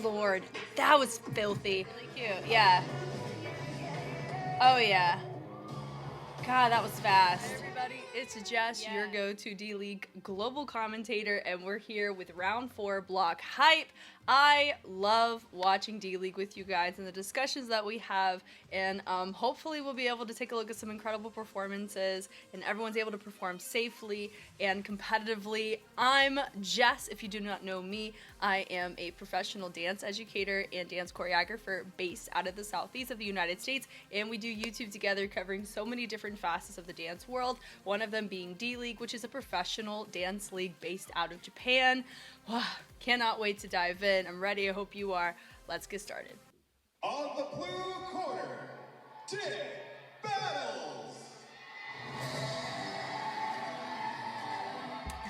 lord, that was filthy. Really cute, yeah. Oh yeah. God, that was fast. Hey everybody, it's Jess, your go-to D.League global commentator, and we're here with Round 4 block hype. I love watching D.League with you guys and the discussions that we have, and hopefully we'll be able to take a look at some incredible performances, and everyone's able to perform safely and competitively. I'm Jess, if you do not know me. I am a professional dance educator and dance choreographer based out of the southeast of the United States, and we do YouTube together covering so many different facets of the dance world, one of them being D.League, which is a professional dance league based out of Japan. Cannot wait to dive in. I'm ready. I hope you are. Let's get started. On the blue corner, Dip Battles.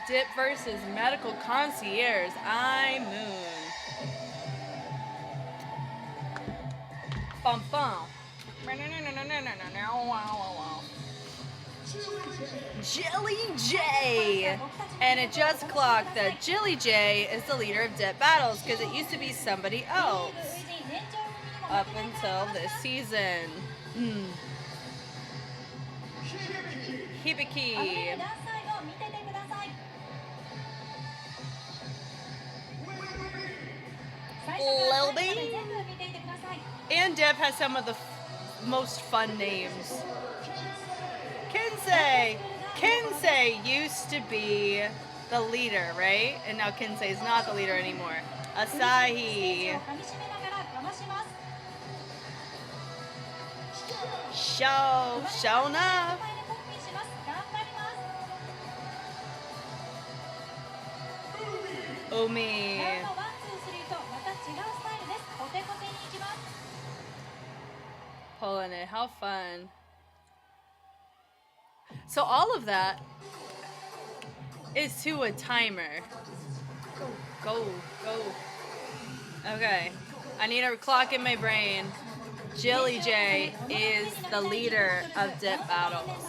Dip versus Medical Concierge, imoon. Bum bum. Jilly J! And it just clocked that Jilly J is the leader of Dip Battles because it used to be somebody else up until this season. Hibiki. Lil B. And Dip has some of the most fun names. Kinsei used to be the leader, right? And now Kinsei is not the leader anymore. Asahi. Shona. Umi. Pulling it, how fun. So all of that is to a timer. Go. Okay, I need a clock in my brain. Jilly J is the leader of Dip Battles.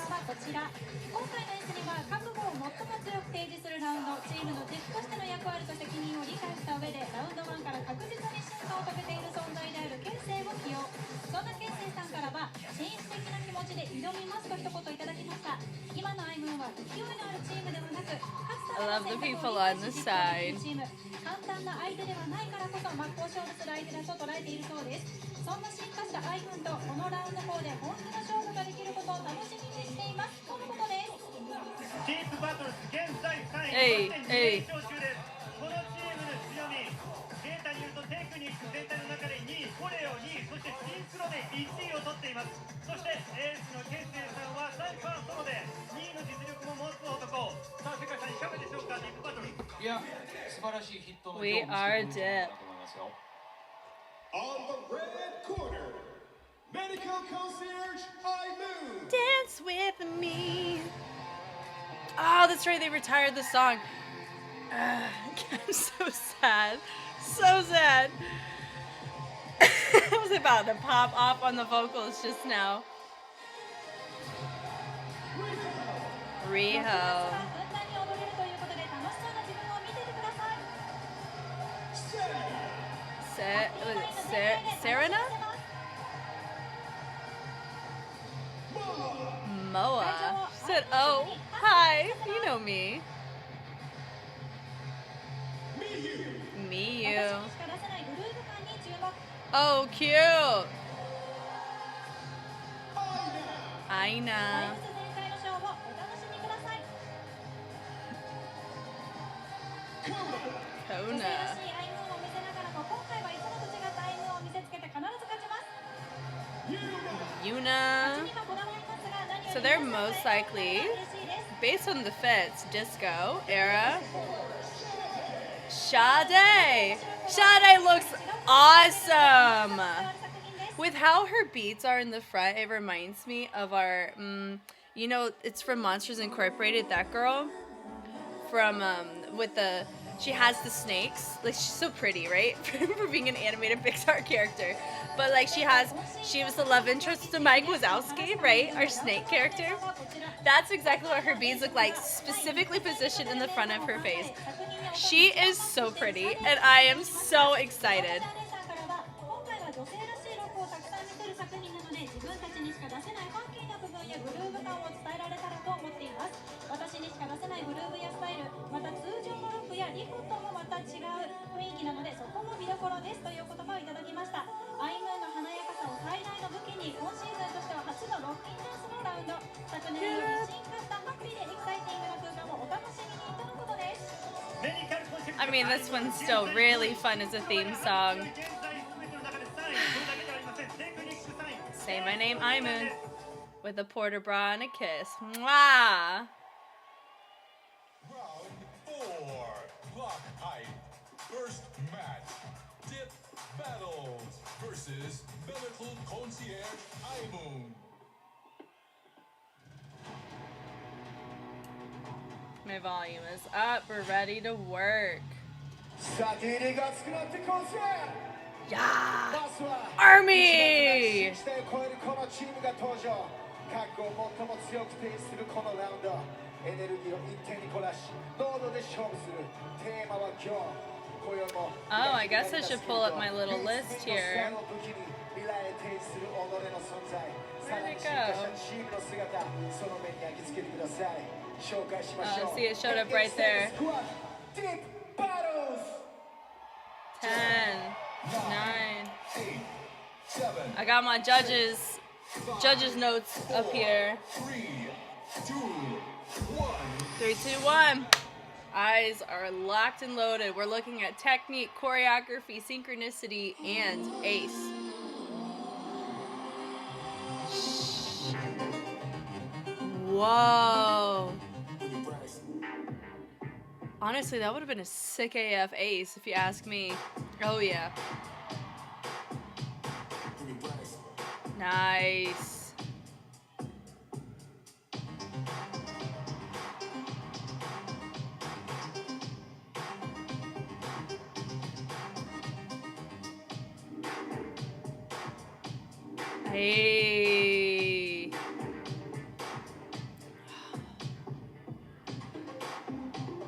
I love the people on the side. Hey. We are Dip. On the red corner, Medical Concierge imoon. Dance with me. Oh, that's right, they retired the song. I'm so sad. So sad. I was about to pop off on the vocals just now. Riho. Serena? Moa. She said, oh, hi, you know me. Miyu. Oh, cute. Aina. Kona. Yuna. So they're most likely, based on the fits, Disco, Era, Sade. Sade looks awesome. With how her beats are in the front, it reminds me of our, you know, it's from Monsters Incorporated, that girl from, with the she has the snakes. Like, she's so pretty, right? For being an animated Pixar character. But like, she was the love interest to Mike Wazowski, right? Our snake character. That's exactly what her beads look like, specifically positioned in the front of her face. She is so pretty, and I am so excited. I mean, this one's still really fun as a theme song. Say my name, imoon, with a porter bra and a kiss. Mwah! Round 4. Block height. First match. Dip Battles versus Medical Concierge imoon. My volume is up. We're ready to work. Yeah! Army! Oh, I guess I should pull up my little list here. Where'd it go? Oh, see, it showed up right there. 10, 9. I got my judges notes up here. 3, 2, 1. Eyes are locked and loaded. We're looking at technique, choreography, synchronicity, and ace. Whoa. Honestly, that would have been a sick AF ace if you ask me. Oh yeah. Nice. Hey.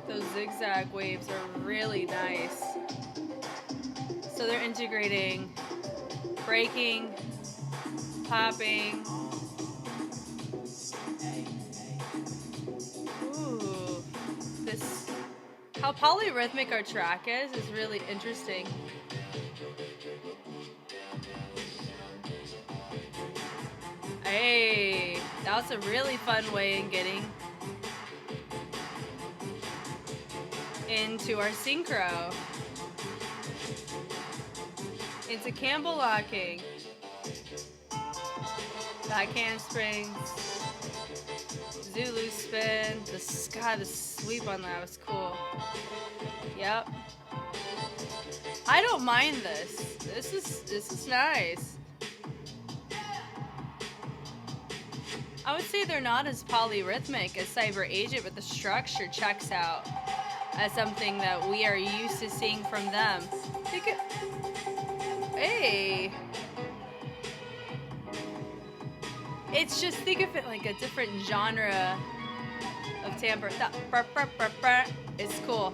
Those zigzag waves are really nice. So they're integrating breaking, popping. Ooh. How polyrhythmic our track is really interesting. Hey, that was a really fun way in getting into our synchro. Into Campbell locking. Back handsprings. Zulu spin. The sweep on that was cool. Yep. I don't mind this. This is nice. I would say they're not as polyrhythmic as Cyber Agent, but the structure checks out as something that we are used to seeing from them. Hey! It's just, think of it like a different genre of timbre. It's cool.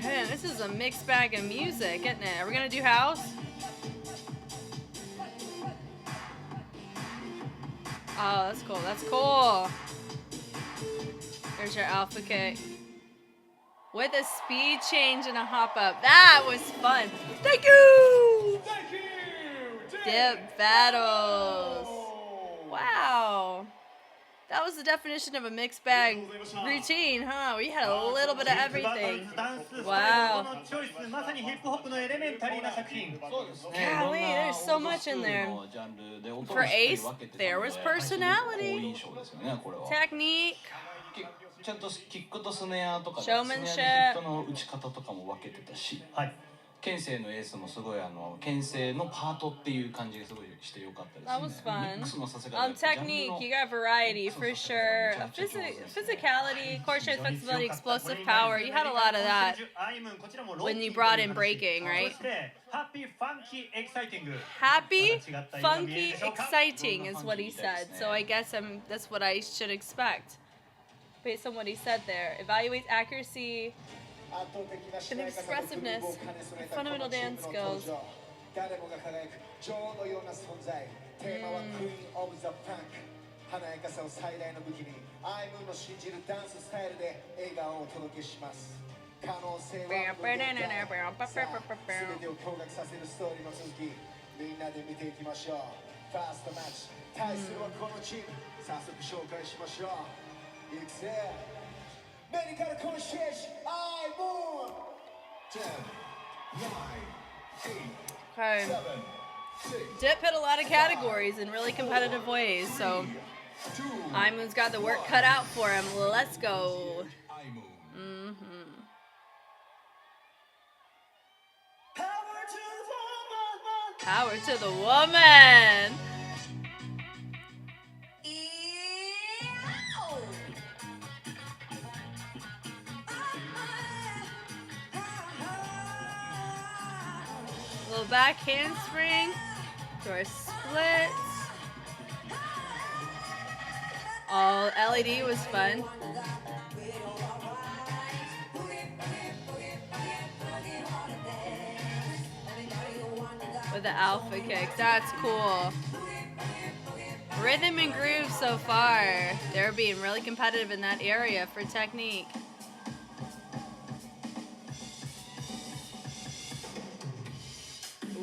Man, this is a mixed bag of music, isn't it? Are we gonna do house? Oh, that's cool. That's cool. There's your alpha kick. With a speed change and a hop up. That was fun. Thank you! Thank you! Dip battles. Wow. That was the definition of a mixed bag routine, huh? We had a little bit of everything. Wow. Golly, there's so much in there. For Ace, there was personality, technique, showmanship. 県政のエースもすごい県政のパートっていう感じがすごいしてよかったですね。 That was fun. ミックスのさせ方が Technique, you got variety for sure. Physicality, core strength, flexibility, explosive power. You had a lot of that when you brought in breaking, right? Happy, funky, exciting is what he said. So I guess that's what I should expect based on what he said there. Evaluates accuracy and expressiveness, fundamental dance skills. 誰もが輝く女王のような存在。テーマは Queen of the Funk。華やかさを最大の武器に、imoonの信じるダンススタイルで笑顔をお届けします。可能性は無限大。さあ、全てを驚愕させるストーリーの続き、みんなで見ていきましょう。ファーストマッチ、対するはこのチーム。早速紹介しましょう。いくぜ。メディカルコンシェルジュ imoon。 10, 9, 8, Okay. 7, 6, Dip hit a lot of categories in really competitive ways, so 2, imoon's got the work cut out for him. Let's go. imoon. Power to the woman. Little back handspring, door splits. Oh, LED was fun. With the alpha kick, that's cool. Rhythm and groove so far. They're being really competitive in that area for technique.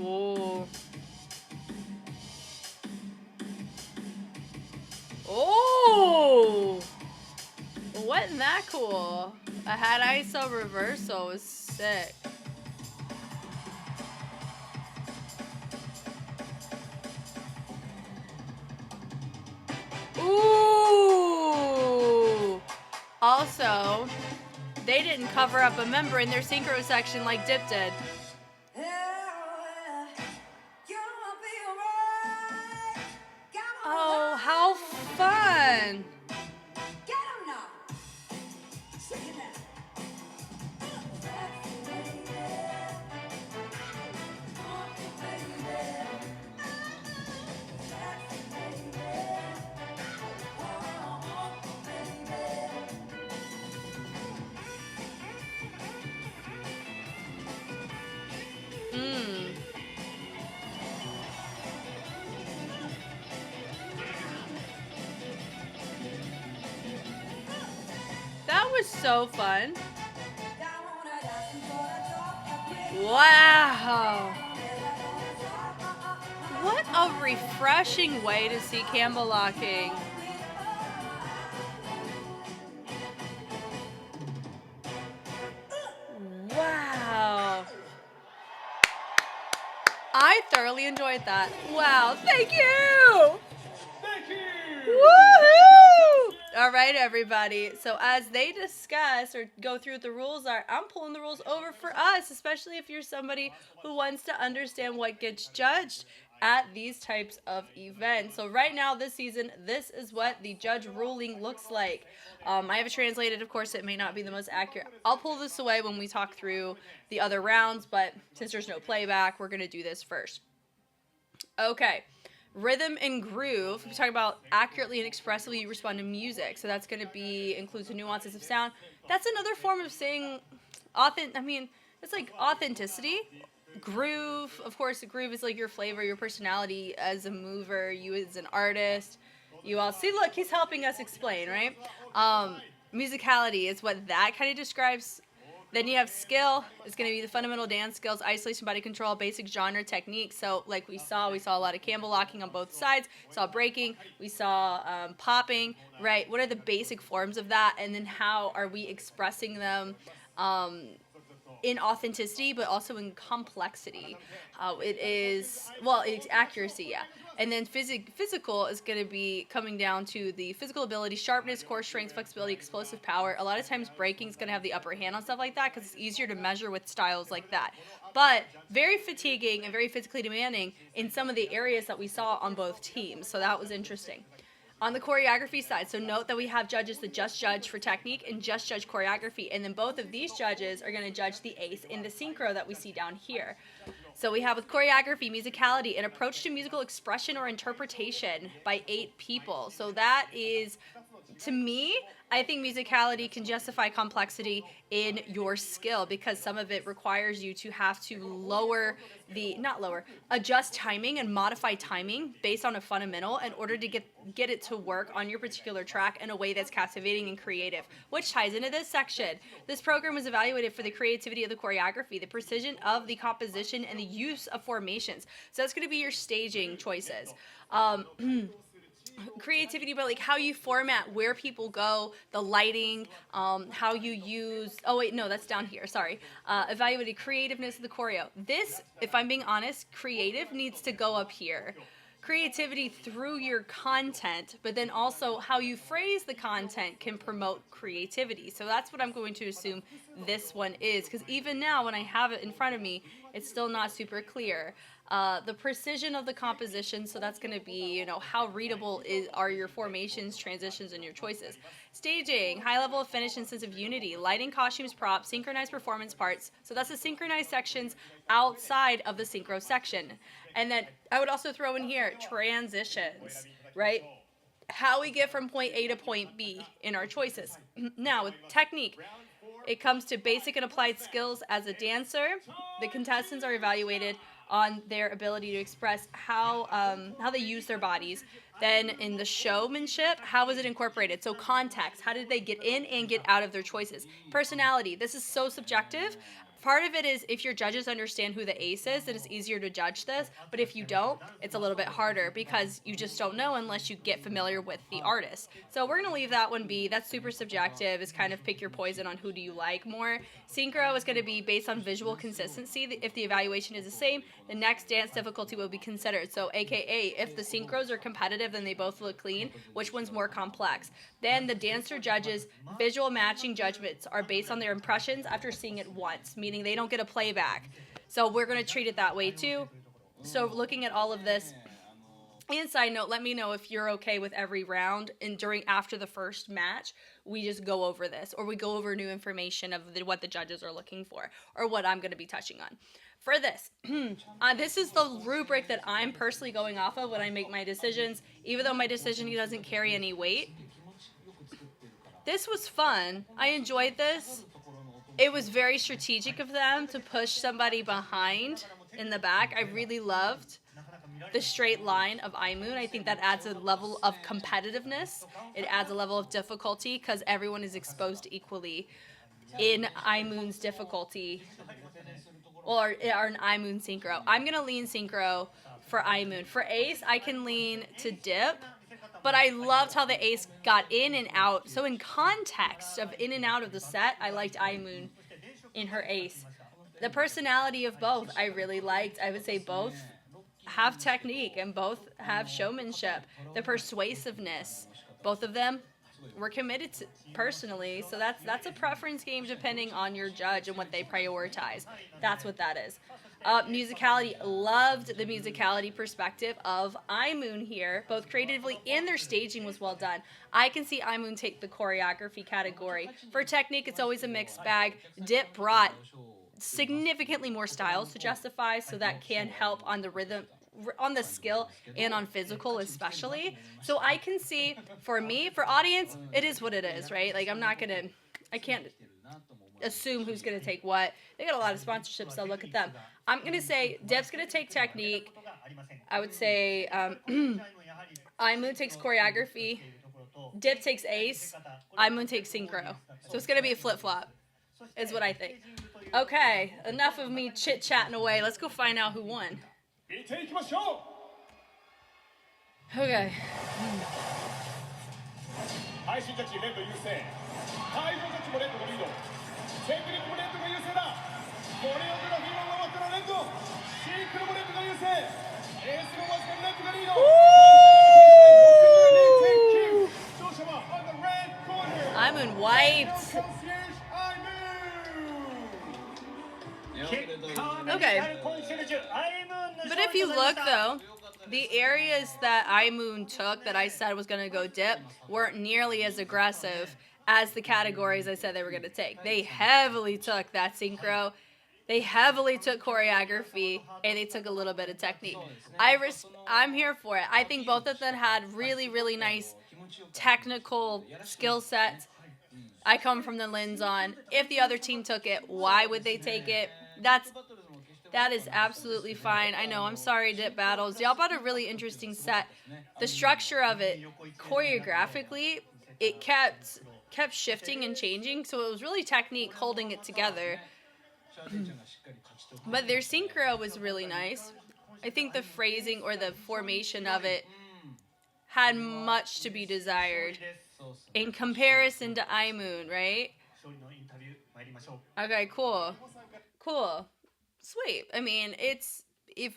Ooh. Oh! Wasn't that cool? A hat ISO reversal was sick. Ooh! Also, they didn't cover up a member in their synchro section like Dip did. Oh, how fun! That was so fun. Wow. What a refreshing way to see Campbell locking. Wow. I thoroughly enjoyed that. Wow, thank you. Thank you! Woohoo! All right, everybody. So as they discuss or go through what the rules are, I'm pulling the rules over for us, especially if you're somebody who wants to understand what gets judged at these types of events. So right now, this season, this is what the judge ruling looks like. I have it translated. Of course, it may not be the most accurate. I'll pull this away when we talk through the other rounds, but since there's no playback, we're going to do this first. Okay. Rhythm and groove. We talk about accurately and expressively respond to music. So that's going to be includes the nuances of sound. That's another form of saying it's like authenticity. Groove, of course, groove is like your flavor, your personality as a mover, you as an artist. You all see, look, he's helping us explain, right? Musicality is what that kind of describes. Then you have skill. It's going to be the fundamental dance skills, isolation, body control, basic genre technique. So like we saw a lot of Campbell locking on both sides. Saw breaking. We saw popping, right? What are the basic forms of that? And then how are we expressing them in authenticity, but also in complexity? It's accuracy, yeah. And then physical is going to be coming down to the physical ability, sharpness, core strength, flexibility, explosive power. A lot of times breaking is going to have the upper hand on stuff like that because it's easier to measure with styles like that. but very fatiguing and very physically demanding in some of the areas that we saw on both teams. So that was interesting. On the choreography side, so note that we have judges that just judge for technique and just judge choreography, and then both of these judges are going to judge the ace in the synchro that we see down here. So we have with choreography, musicality, an approach to musical expression or interpretation by 8 people. So that is, to me, I think musicality can justify complexity in your skill because some of it requires you to have to adjust timing and modify timing based on a fundamental in order to get it to work on your particular track in a way that's captivating and creative, which ties into this section. This program was evaluated for the creativity of the choreography, the precision of the composition, and the use of formations. So that's going to be your staging choices. Creativity, but like how you format where people go, the lighting, how you use, oh wait, no, that's down here, sorry. Evaluated creativeness of the choreo. This, if I'm being honest, creative needs to go up here. Creativity through your content, but then also how you phrase the content can promote creativity. So that's what I'm going to assume this one is, because even now when I have it in front of me, it's still not super clear. The precision of the composition, so that's going to be, you know, how readable are your formations, transitions, and your choices. Staging, high level of finish and sense of unity. Lighting, costumes, props, synchronized performance parts. So that's the synchronized sections outside of the synchro section. And then I would also throw in here transitions, right? How we get from point A to point B in our choices. Now, with technique, it comes to basic and applied skills as a dancer. The contestants are evaluated on their ability to express how they use their bodies. Then in the showmanship, how was it incorporated? So context, how did they get in and get out of their choices? Personality, this is so subjective. Part of it is if your judges understand who the ace is, then it's easier to judge this. But if you don't, it's a little bit harder because you just don't know unless you get familiar with the artist. So we're going to leave that one be. That's super subjective. It's kind of pick your poison on who do you like more. Synchro is going to be based on visual consistency. If the evaluation is the same, the next dance difficulty will be considered. So AKA, if the synchros are competitive and they both look clean, which one's more complex? Then the dancer judges' visual matching judgments are based on their impressions after seeing it once, meaning they don't get a playback. So we're going to treat it that way too. So looking at all of this, and side note, let me know if you're okay with every round and after the first match, we just go over this or we go over new information of what the judges are looking for or what I'm going to be touching on. For this, this is the rubric that I'm personally going off of when I make my decisions, even though my decision doesn't carry any weight. This was fun. I enjoyed this. It was very strategic of them to push somebody behind in the back. I really loved the straight line of imoon. I think that adds a level of competitiveness. It adds a level of difficulty because everyone is exposed equally in imoon's difficulty or an imoon synchro. I'm going to lean synchro for imoon. For ace, I can lean to dip. But I loved how the ace got in and out. So in context of in and out of the set, I liked imoon in her ace. The personality of both I really liked. I would say both have technique and both have showmanship. The persuasiveness, both of them were committed to personally. So that's a preference game depending on your judge and what they prioritize. That's what that is. Musicality, loved the musicality perspective of imoon here, both creatively and their staging was well done. I can see imoon take the choreography category. For technique, it's always a mixed bag. Dip brought significantly more styles to justify, so that can help on the rhythm, on the skill, and on physical especially. So I can see, for me, for audience, it is what it is, right? Like I can't assume who's going to take what. They got a lot of sponsorships, so look at them. I'm going to say Dip's going to take technique. I would say imoon takes choreography. Dip takes ace. imoon takes synchro. So it's going to be a flip-flop is what I think. Okay, enough of me chit-chatting away. Let's go find out who won. Okay. 配信ジャッジレッド優勢会場ジャッジもレッドのリードテクニックもレッドが優勢だコレオグラフィーも回ったらレッドシンクロもレッドが優勢エースのわずかにレッドがリード勝者は on the red corner imoon wiped. Okay. you look though, the areas that imoon took that I said was going to go dip weren't nearly as aggressive as the categories I said they were going to take. They heavily took that synchro, they heavily took choreography, and they took a little bit of technique. I'm here for it. I think both of them had really, really nice technical skill sets. I come from the lens on, if the other team took it, why would they take it? That is absolutely fine. I know, I'm sorry, Dip Battles. Y'all brought a really interesting set. The structure of it, choreographically, it kept shifting and changing, so it was really technique holding it together. But their synchro was really nice. I think the phrasing or the formation of it had much to be desired in comparison to imoon, right? Okay, cool. Cool. Sweet. I mean, if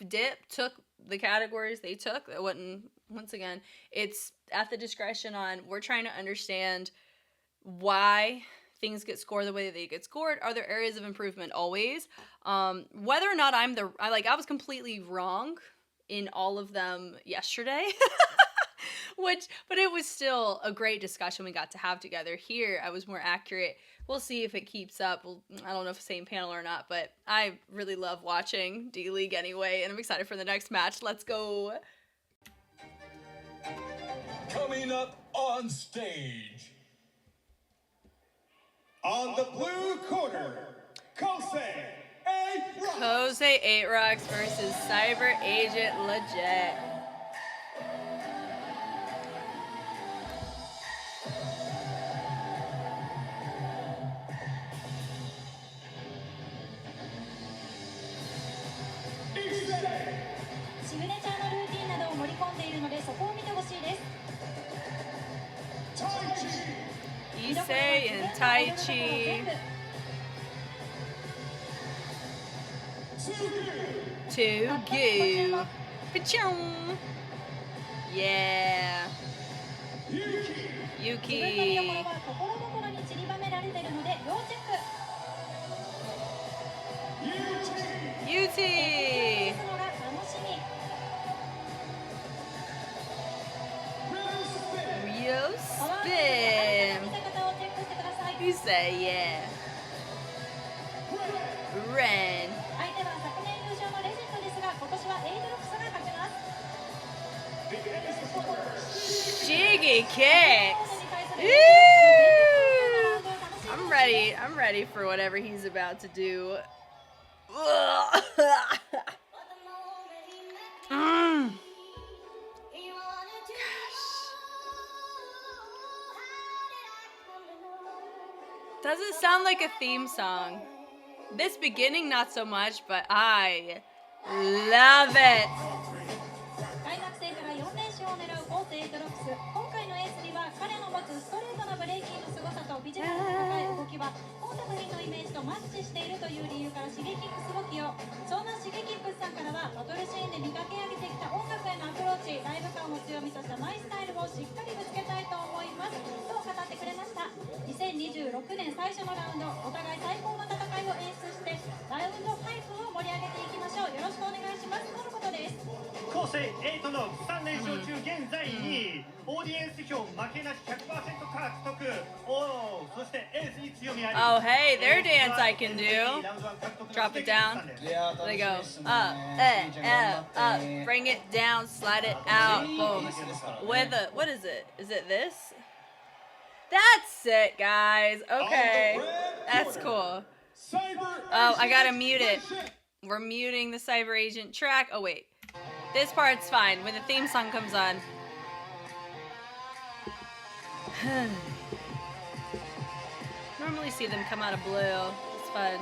Dip took the categories they took, it wouldn't, once again, it's at the discretion on, we're trying to understand why things get scored the way that they get scored. Are there areas of improvement? Always. Whether or not I was completely wrong in all of them yesterday. But it was still a great discussion we got to have together. Here, I was more accurate. We'll see if it keeps up. I don't know if it's the same panel or not, but I really love watching D.League anyway, and I'm excited for the next match. Let's go. Coming up on stage, on the blue corner, Kosei 8 Rocks. Kosei 8 Rocks versus Cyber Agent Legit. Issei and Taichi. To go. Pachong. Yeah. Yuki. Yuti. Rio spin. You say yeah. Ren. Jiggy kicks. Ew. I'm ready for whatever he's about to do. Does it sound like a theme song? This beginning, not so much, but I love it. 開幕戦から4連勝を狙う大手エイトロックス。今回のエースには彼の持つストレートなブレイキンの凄さとフィジカルの高い動きは本作品のイメージとマッチしているという理由からシゲキックスを起用。そんなシゲキックスさんからはバトルシーンで磨き上げてきた音楽へのアプローチ、ライブ感を強みとしたマイスタイルをしっかりぶつけたいと思いますと語ってくれました。2026年最初のラウンド、お互い最高の戦いを演出してラウンド5を盛り上げていきましょう。よろしくお願いしますとのことです。構成8の3連勝中、現在2位、オーディエンス票負けなし 100% 獲得。そしてエースに強みあり。 Oh, hey, their dance I can do. Drop it down. There they go. Up. Bring it down, slide it out. Boom. With a, what is it? Is it this? That's it, guys. Okay. That's cool. Oh, I gotta mute it. We're muting the Cyber Agent track. Oh, wait. This part's fine when the theme song comes on. Normally see them come out of blue. It's fun.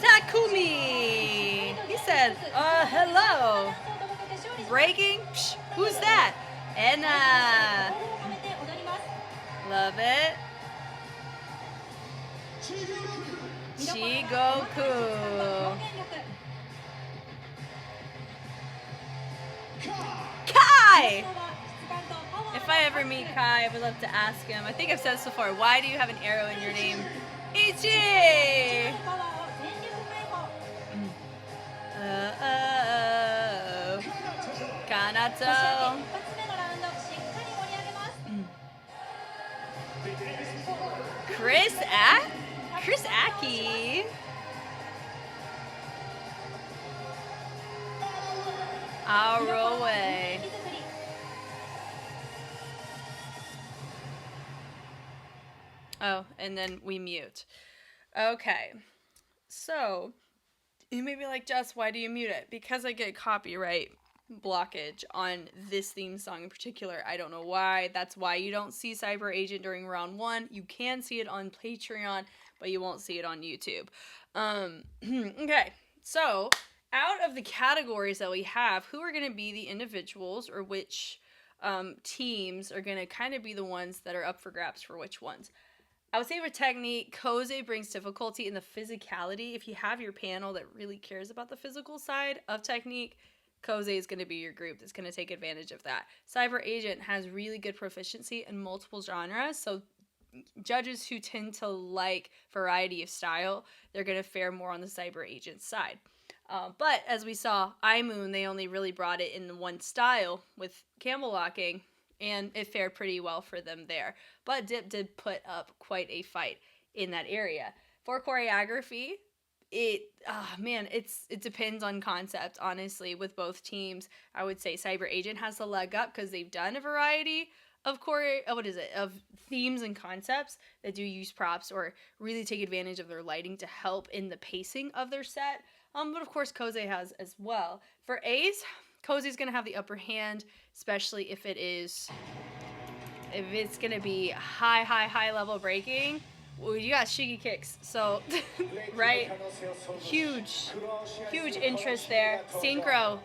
Takumi! He said, hello. Breaking? Psh, who's that? Enna. Love it. Chigoku. Kai! If I ever meet Kai, I would love to ask him. I think I've said this before. Why do you have an arrow in your name? Ichi! そして一 Natto. 発目のラウンドしっかり盛り上げます Chris Aki. Our way. Oh, and then we mute. Okay. So, you may be like, Jess, why do you mute it? Because I get copyright blockage on this theme song in particular. I don't know why. That's why you don't see Cyber Agent during round 1. You can see it on Patreon, but you won't see it on YouTube. Okay. So, out of the categories that we have, who are going to be the individuals or which teams are going to kind of be the ones that are up for grabs for which ones? I would say for technique, Koze brings difficulty in the physicality. If you have your panel that really cares about the physical side of technique, Koze is going to be your group that's going to take advantage of that. Cyber Agent has really good proficiency in multiple genres, so judges who tend to like variety of style, they're going to fare more on the Cyber Agent side. But as we saw, imoon, they only really brought it in one style with camel locking, and it fared pretty well for them there. But Dip did put up quite a fight in that area. For choreography, it depends on concept, honestly, with both teams. I would say Cyber Agent has the leg up because they've done a variety of of themes and concepts that do use props or really take advantage of their lighting to help in the pacing of their set. But of course Koze has as well. For Ace, Koze's gonna have the upper hand, especially if it's gonna be high level breaking. Well, you got Shigi kicks, so right, huge interest there. Synchro,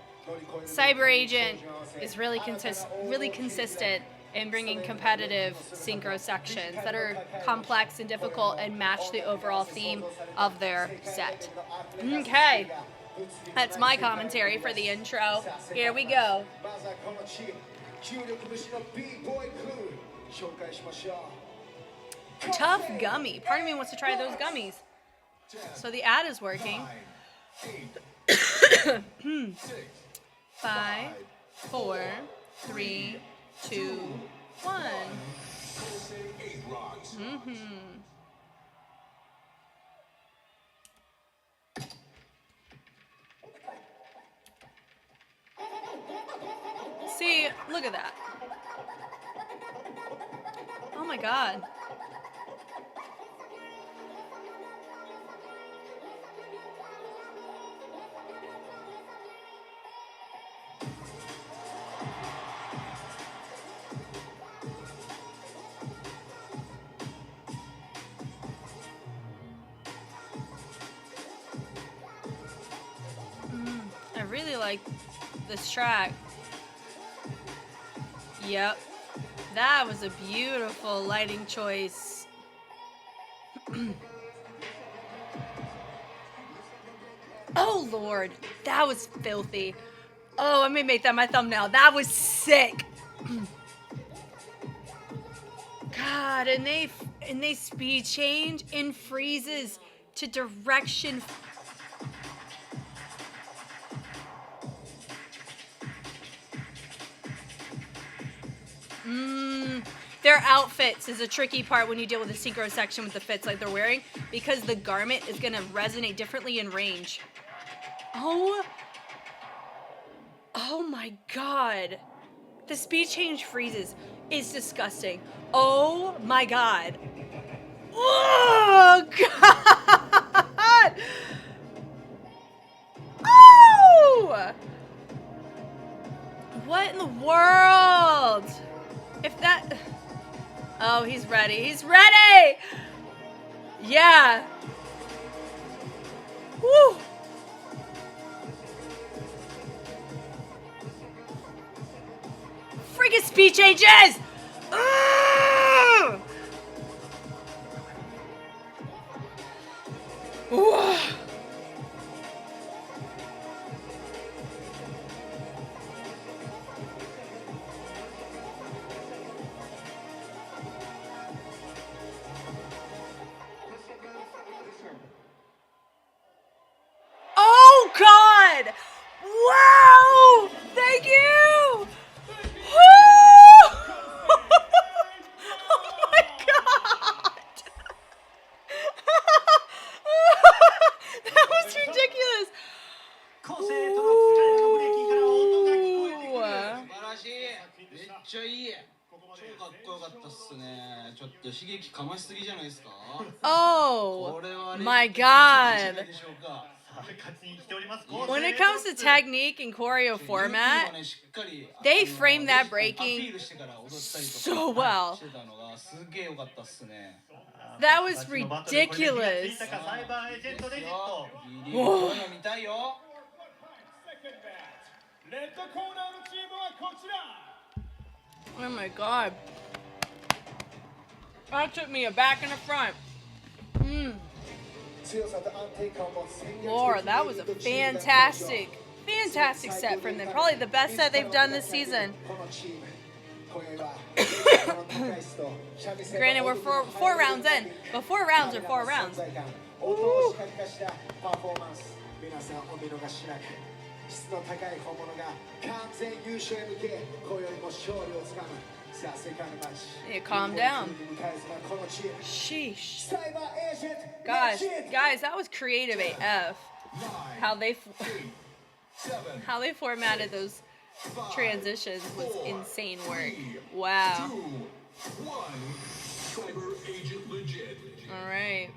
Cyber Agent is really consistent in bringing competitive synchro sections that are complex and difficult and match the overall theme of their set. Okay, that's my commentary for the intro. Here we go. Tough gummy. Part of me wants to try those gummies. So the ad is working. 5, 4, 3, 2, 1. See, look at that. Oh my god. I really like this track. Yep. That was a beautiful lighting choice. Oh lord, that was filthy. Oh, I may make that my thumbnail. That was sick. God, and they speed change and freezes to direction. Their outfits is a tricky part when you deal with the synchro section with the fits like they're wearing, because the garment is going to resonate differently in range. Oh my god. The speed change freezes is disgusting. Oh my god. Oh god. Oh! What in the world? If that... Oh, he's ready. He's ready! Yeah. Woo! Freaking speed changes! Ugh! Ooh. Oh God! Wow! Thank you! ったっすね。ちょっと刺激かましすぎじゃないですか。 Oh これは my 劣化じゃ god. ないでしょうか。 勝ちに来ております。 When it comes to technique and choreo format, ね、しっかり they frame that アピ breaking ールしてから踊ったりと so か well. してたのがすげえ良かったっすね。 That was 勝ちのバトルこれで火がつ ridiculous. いたかサイバーエージェントレジット。ギリギリこういうの見たいよ。レッドコーナーのチームはこちら。 Oh my god. That took me a back and a front. Lord, that was a fantastic set from them. Probably the best set they've done this season. Granted, we're four rounds in, but 4 rounds are 4 rounds. 質の高い本物が完全優勝へ向け今宵も勝利をつかむさあセカンドマッチ Yeah, calm down. Sheesh. Guys, that was creative AF. How they formatted those transitions was insane work. Wow. All right,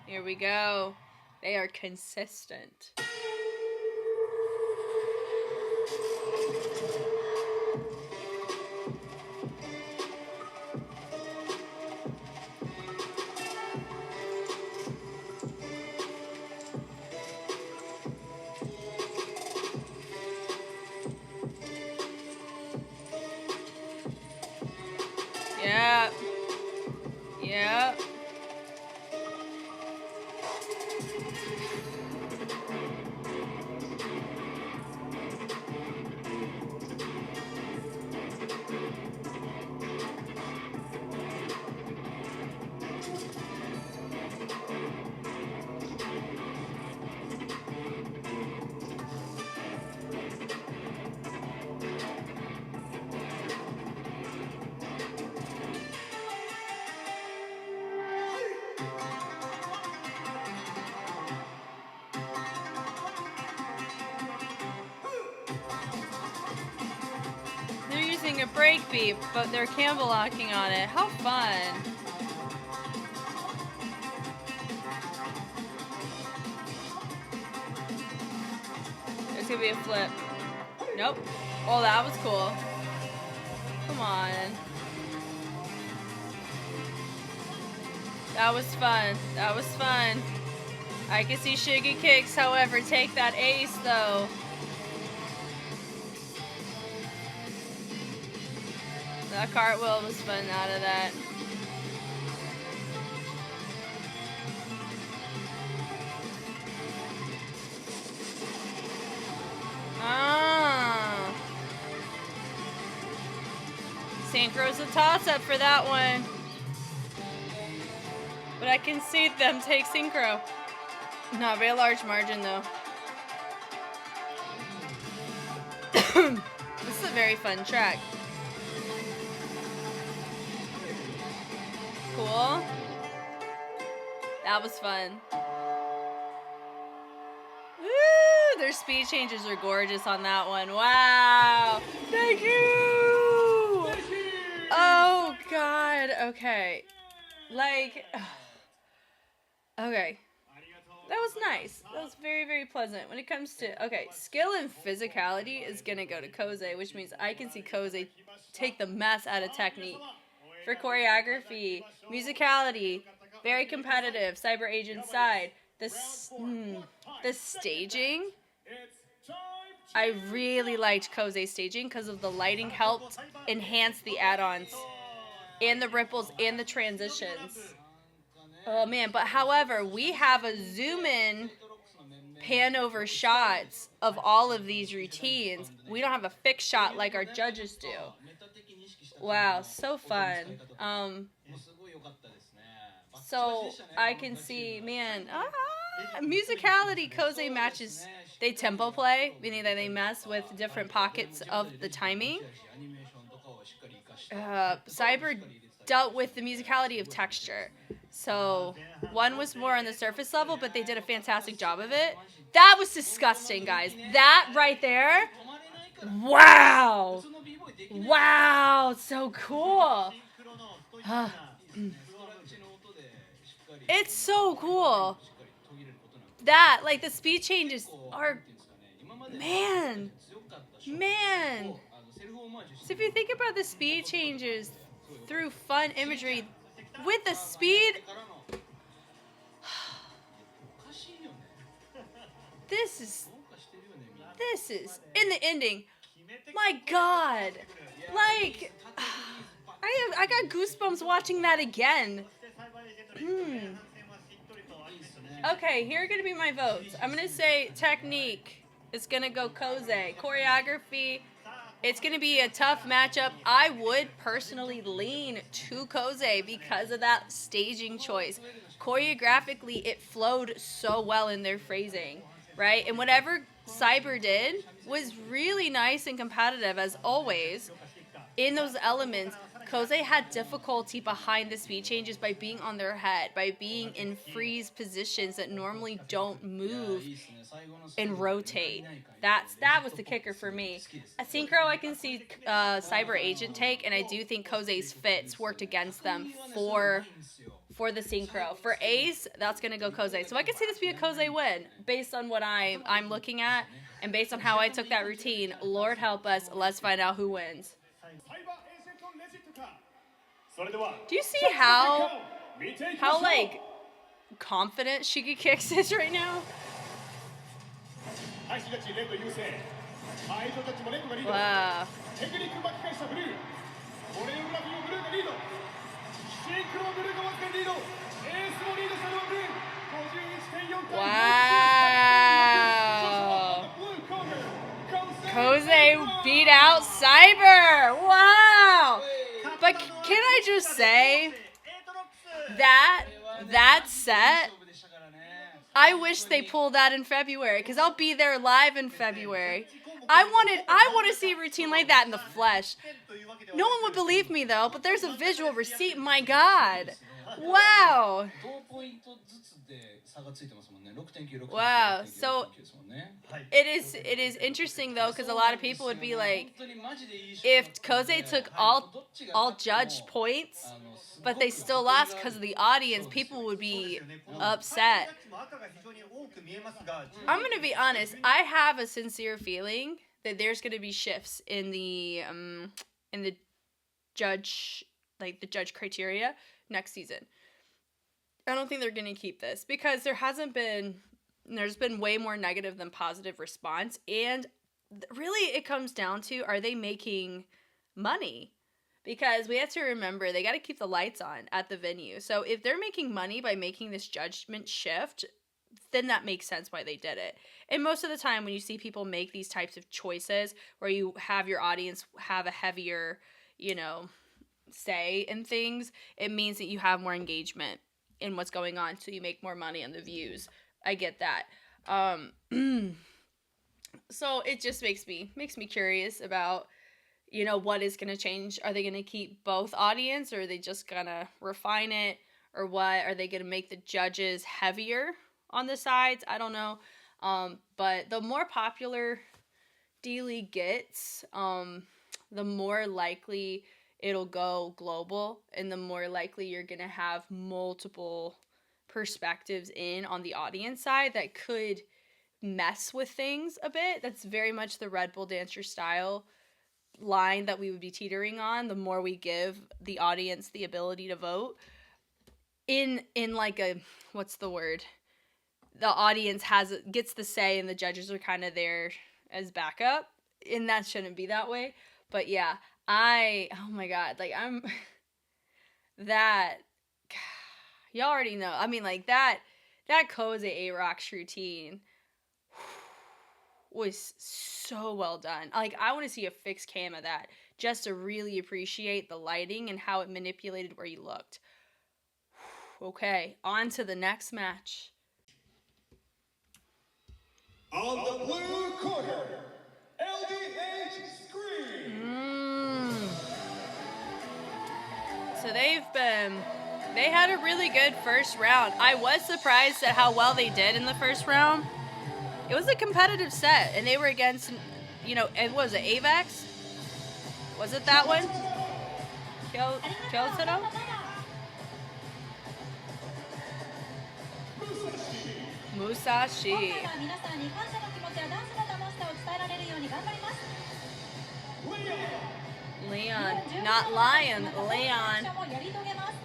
here we go. They are consistent. Yeah. Yeah. They're using a break beat, but they're Campbell locking on it. How fun. There's gonna be a flip. Nope. Oh, that was cool. Come on. That was fun. That was fun. I can see Shiggy kicks, however, take that ace though. That cartwheel was fun out of that. Ah. Synchro's a toss-up for that one. But I can see them take Synchro. Not very large margin though. This is a very fun track. Cool. That was fun. Woo! Their speed changes are gorgeous on that one. Wow. Thank you. Oh God. Okay. Like. Okay. That was nice. That was very, very pleasant. When it comes to, okay, skill and physicality is going to go to Koze, which means I can see Koze take the mess out of technique. For choreography, musicality, very competitive, Cyber Agent side. The staging, I really liked Koze's staging because of the lighting helped enhance the add-ons and the ripples and the transitions. Oh man, but however, we have a zoom in pan over shots of all of these routines. We don't have a fixed shot like our judges do. Wow, so fun. So I can see, man, musicality, Koze matches, they tempo play, meaning that they mess with different pockets of the timing. Cyber dealt with the musicality of texture. So one was more on the surface level, but they did a fantastic job of it. That was disgusting, guys. That right there. Wow. Wow, so cool. It's so cool. That, like, the speed changes are, man. So if you think about the speed changes through fun imagery with the speed, this is in the ending. My God, like, I got goosebumps watching that again. Okay, here are gonna be my votes. I'm gonna say technique. It's gonna go Koze. Choreography. It's gonna be a tough matchup. I would personally lean to Koze because of that staging choice. Choreographically, it flowed so well in their phrasing, right? And whatever Cyber did was really nice and competitive as always. In those elements, Koze had difficulty behind the speed changes by being on their head, by being in freeze positions that normally don't move and rotate. That was the kicker for me. A synchro, I can see Cyber Agent take, and I do think Koze's fits worked against them for the synchro. For Ace, that's gonna go Koze. So I can see this be a Koze win based on what I'm looking at and based on how I took that routine. Lord help us. Let's find out who wins. Do you see how like confident Shiki Kicks is right now? Wow. Wow. Koze beat out Cyber. Wow. But can I just say that set, I wish they pulled that in February because I'll be there live in February. I want to see a routine like that in the flesh. No one would believe me though, but there's a visual receipt. My God. Wow. Wow. So it is interesting though, because a lot of people would be like, if Koze took all judged points, but they still lost because of the audience, people would be upset. I'm gonna be honest. I have a sincere feeling that there's gonna be shifts in the judge, like the judge criteria next season. I don't think they're gonna keep this because there's been way more negative than positive response, and really it comes down to, are they making money? Because we have to remember they got to keep the lights on at the venue. So if they're making money by making this judgment shift, then that makes sense why they did it. And most of the time when you see people make these types of choices where you have your audience have a heavier, say in things, it means that you have more engagement in what's going on, so you make more money on the views. I get that. So it just makes me curious about, what is going to change. Are they going to keep both audience, or are they just going to refine it, or what? Are they going to make the judges heavier on the sides? I don't know. But the more popular D.League gets, the more likely it'll go global, and the more likely you're going to have multiple perspectives on the audience side that could mess with things a bit. That's very much the Red Bull Dancer style line that we would be teetering on. The more we give the audience the ability to vote in like a, what's the word? The audience gets the say, and the judges are kind of there as backup, and that shouldn't be that way. But yeah, oh my God, like y'all already know. I mean, like that Koze A-Rock's routine was so well done. Like, I want to see a fixed cam of that just to really appreciate the lighting and how it manipulated where you looked. Okay, on to the next match. On the blue corner, LDH Screen. So they had a really good first round. I was surprised at how well they did in the first round. It was a competitive set, and they were against, it was an AVEX? Was it that one? Kyoto? Musashi. 今回は皆さんに感謝の気持ちやダンスの楽しさを伝えられるように頑張ります。 Leon, not lion, ミッ Leon. ションをやり遂げます。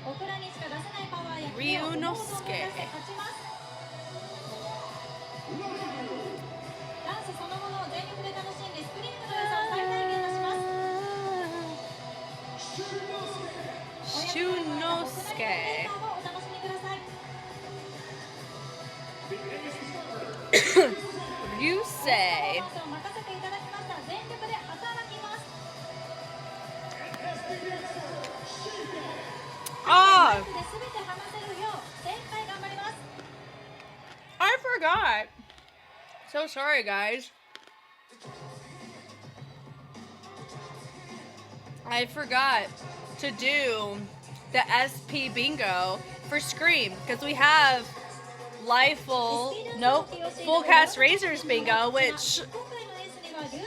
僕らにしか出せないパワーや気を思う存分出して勝ちます。ダンスそのものを全力で楽しんでスクリームの良さを最大限出します。 Shunosuke. お楽しみください。 Ryusei. パフォーマンスを任せていただきました。全力で働きます。 Oh, で全て話せるよう精一杯頑張ります。 I forgot. So sorry, guys. I forgot to do the SP bingo for Scream because we have full cast Razors bingo, which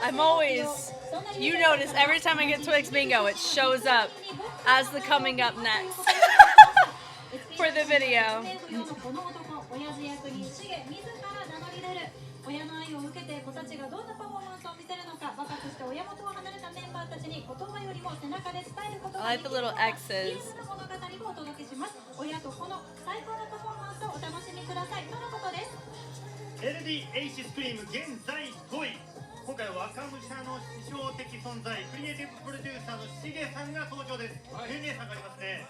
I'm always, you notice every time I get Twix bingo, it shows up as the coming up next for the video. 親の愛を受けて子たちがどんなパフォーマンスを見せるのか、若くして親元を離れたメンバーたちに言葉よりも背中で伝えることができる I like the little X's. リアルな物語をお届けします。親と子の最高のパフォーマンスをお楽しみくださいとのことです。 LDH スクリーム現在5位。今回は若武者の師匠的存在、クリエイティブプロデューサーのしげさんが登場です。年齢差がありますね。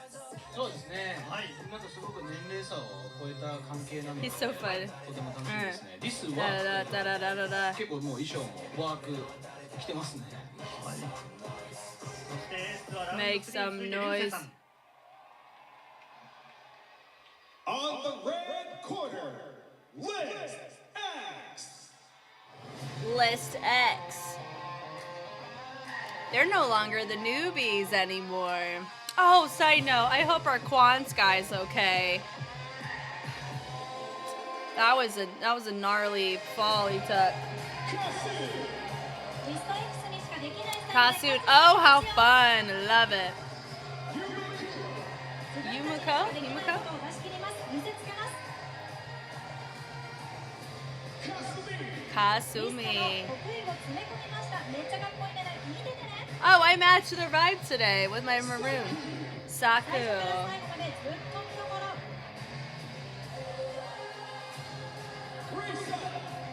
そうですね。はい。またすごく年齢差を超えた関係なので、 He's so fun. とても楽しみですね。リス Da は da da da da da. 結構もう衣装もワーク着てますね。そしてエースはラウンド Make 3 some 続いて流星さん noise. On the red corner, Liz X. List X. They're no longer the newbies anymore. Oh, side note, I hope our Quants guy's okay. That was a gnarly fall he took. リスト X にしかできない最 Kasut, oh how fun, love it. Yumiko? できない Yumiko? ことを出し切ります。見せつけます。 Kasumi. 得意を詰め込みました。めっちゃかっこいいね。見ててね。 Oh, I matched their vibe today with my maroon. 最初 Saku. から最後までずっと見どころ。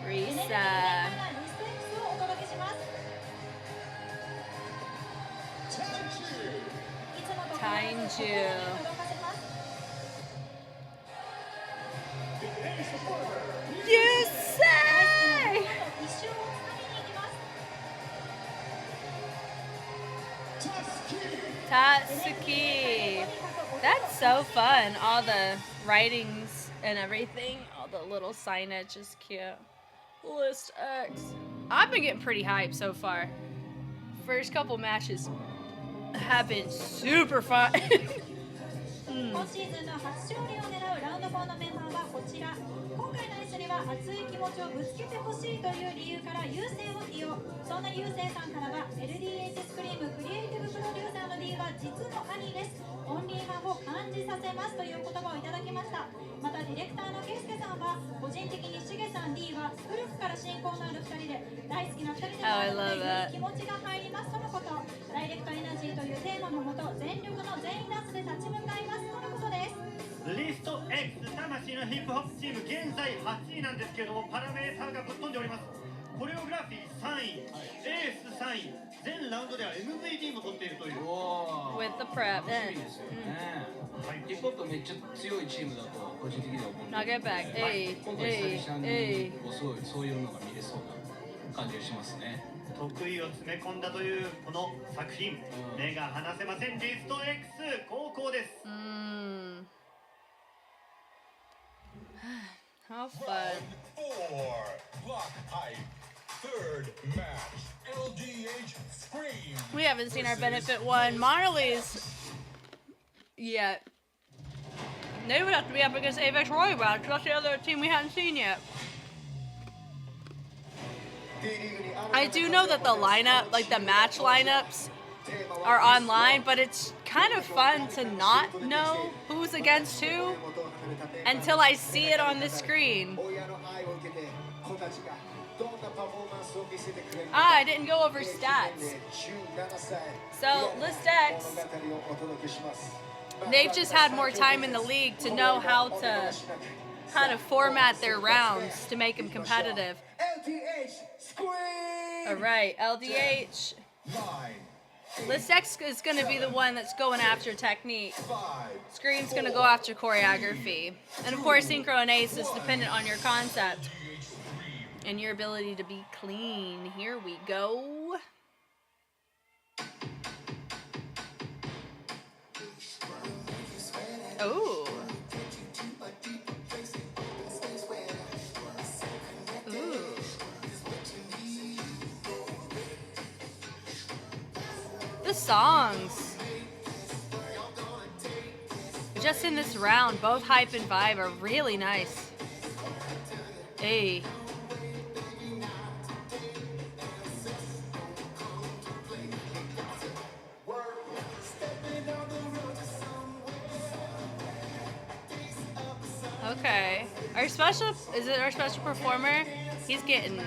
Risa. リスト X をお届けします。いつもと変わらず心に届かせます。 You 大好 say! きなみんなと一生をつかみに行きます。 Tatsuki. That's so fun. All the writings and everything. All the little signage is cute. List X. I've been getting pretty hyped so far. First couple matches have been super fun. 今シーズンの初勝利を狙うラウンド4のメンバーはこちら。今回の S には熱い気持ちをぶつけてほしいという理由から優勢を起用。そんな優勢さんからは LDH スクリームクリエイティブプロデューサーの D は実の兄です。オンリーファンを感じさせますという言葉をいただきました。またディレクターのケイスケさんは個人的にしげさん D は古くから親交のある2人で大好きな2人であるので気持ちが入りますとのこと。ダイレクトエナジーというテーマのもと全力の全員ダンスで立ち向かいますとのことです。リスト X 魂のヒップホップチーム現在8位なんですけれども、パラメーターがぶっ飛んでおります。コレオグラフィー3位、エース3位、全ラウンドでは MVP も取っているという。With the prep. 楽しみですよね。ヒップホップめっちゃ強いチームだと個人的には思うんで、 Now get back. Hey, 今回 hey, 久々に hey. そういうのが見れそうな感じがしますね。得意を詰め込んだというこの作品、目が離せません。リスト X 高校です。How fun. Or Block Hype. Third match. LDH Scream. We haven't seen our benefit one. Mondelez yet. They would have to be up against Avex Roy Batch. That's the other team we haven't seen yet. I do know that the lineup, like the match lineups, are online, but it's kind of fun to not know who's against who until I see it on the screen. Ah, I didn't go over stats. So, List X, they've just had more time in the league to know how to kind of format their rounds to make them competitive. Alright, LDH. List X is going to be the one that's going after technique. Scream's going to go after choreography. And of course, synchronized is dependent on your concept and your ability to be clean. Here we go. Oh. Ooh. The songs. Just in this round, both hype and vibe are really nice. Hey. Okay. Our special, is it our special performer? He's getting,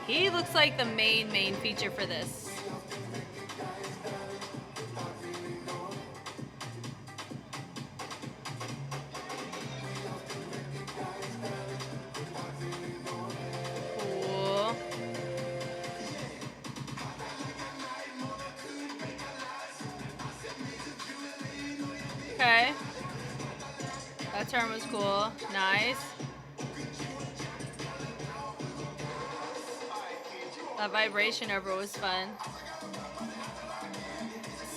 he looks like the main feature for this. Cool. Okay. That turn was cool. Nice. That vibration over was fun.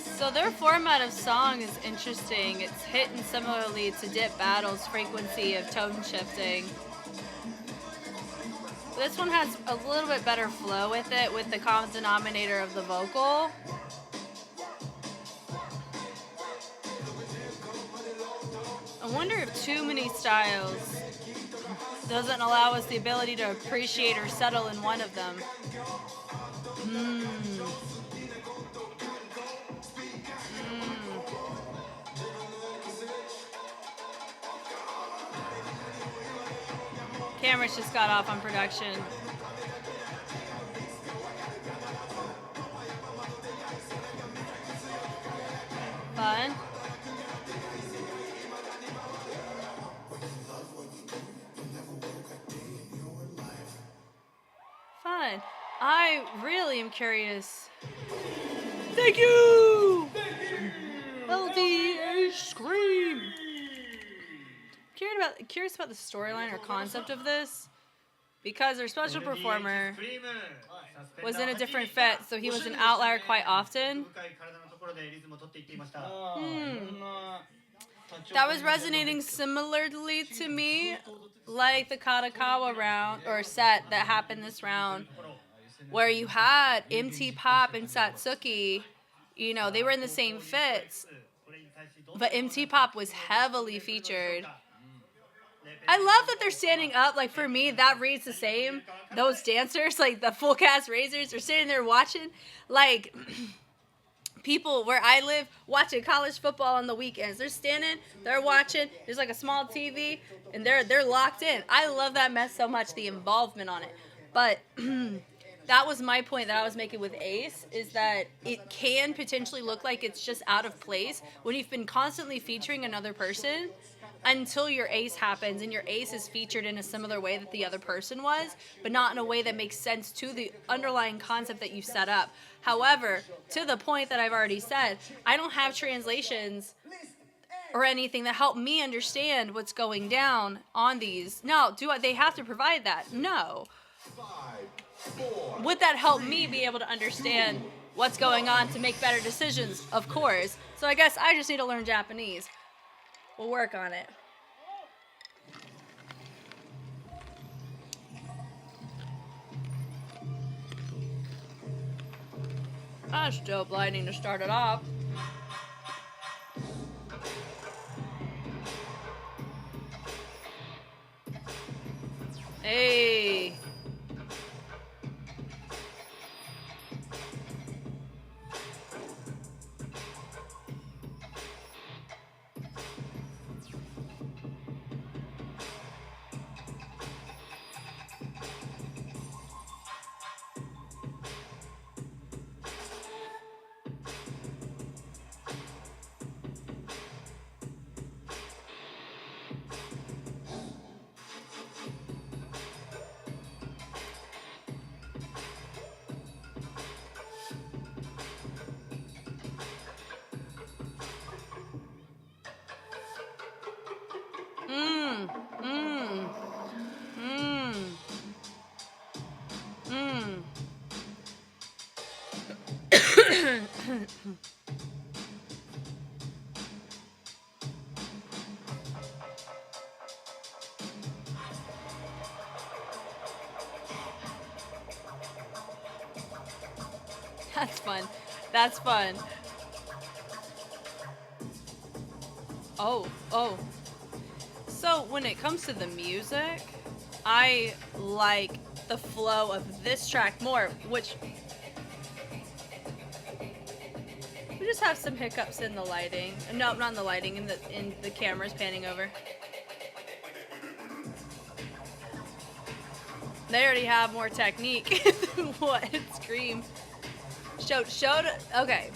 So their format of song is interesting. It's hitting similarly to Dip Battle's frequency of tone shifting. This one has a little bit better flow with it, with the common denominator of the vocal. I wonder if too many styles doesn't allow us the ability to appreciate or settle in one of them. Cameras just got off on production. Fun. Fun. I really am curious. Thank you! LDH Scream! Curious about the storyline or concept of this, because our special performer was in a different fit, so he was an outlier quite often. That was resonating similarly to me, like the Katakawa round or set that happened this round, where you had MT Pop and Satsuki. You know, they were in the same fits, but MT Pop was heavily featured. I love that they're standing up. Like, for me, that reads the same. Those dancers, like the full cast raisers, are sitting there watching. Like, people where I live watching college football on the weekends. They're standing, they're watching. There's like a small TV, and they're locked in. I love that mess so much, the involvement on it. But that was my point that I was making with Ace, is that it can potentially look like it's just out of place when you've been constantly featuring another person until your ace happens, and your ace is featured in a similar way that the other person was, but not in a way that makes sense to the underlying concept that you've set up. However, to the point that I've already said, I don't have translations or anything that help me understand what's going down on these. No, they have to provide that? No. Would that help me be able to understand what's going on to make better decisions? Of course. So I guess I just need to learn Japanese. We'll work on it. That's dope lighting to start it off. Hey. That's fun. That's fun. Oh. So when it comes to the music, I like the flow of this track more, which we just have some hiccups in the lighting. No, not in the lighting, in the cameras panning over. They already have more technique than what Scream showed. Okay,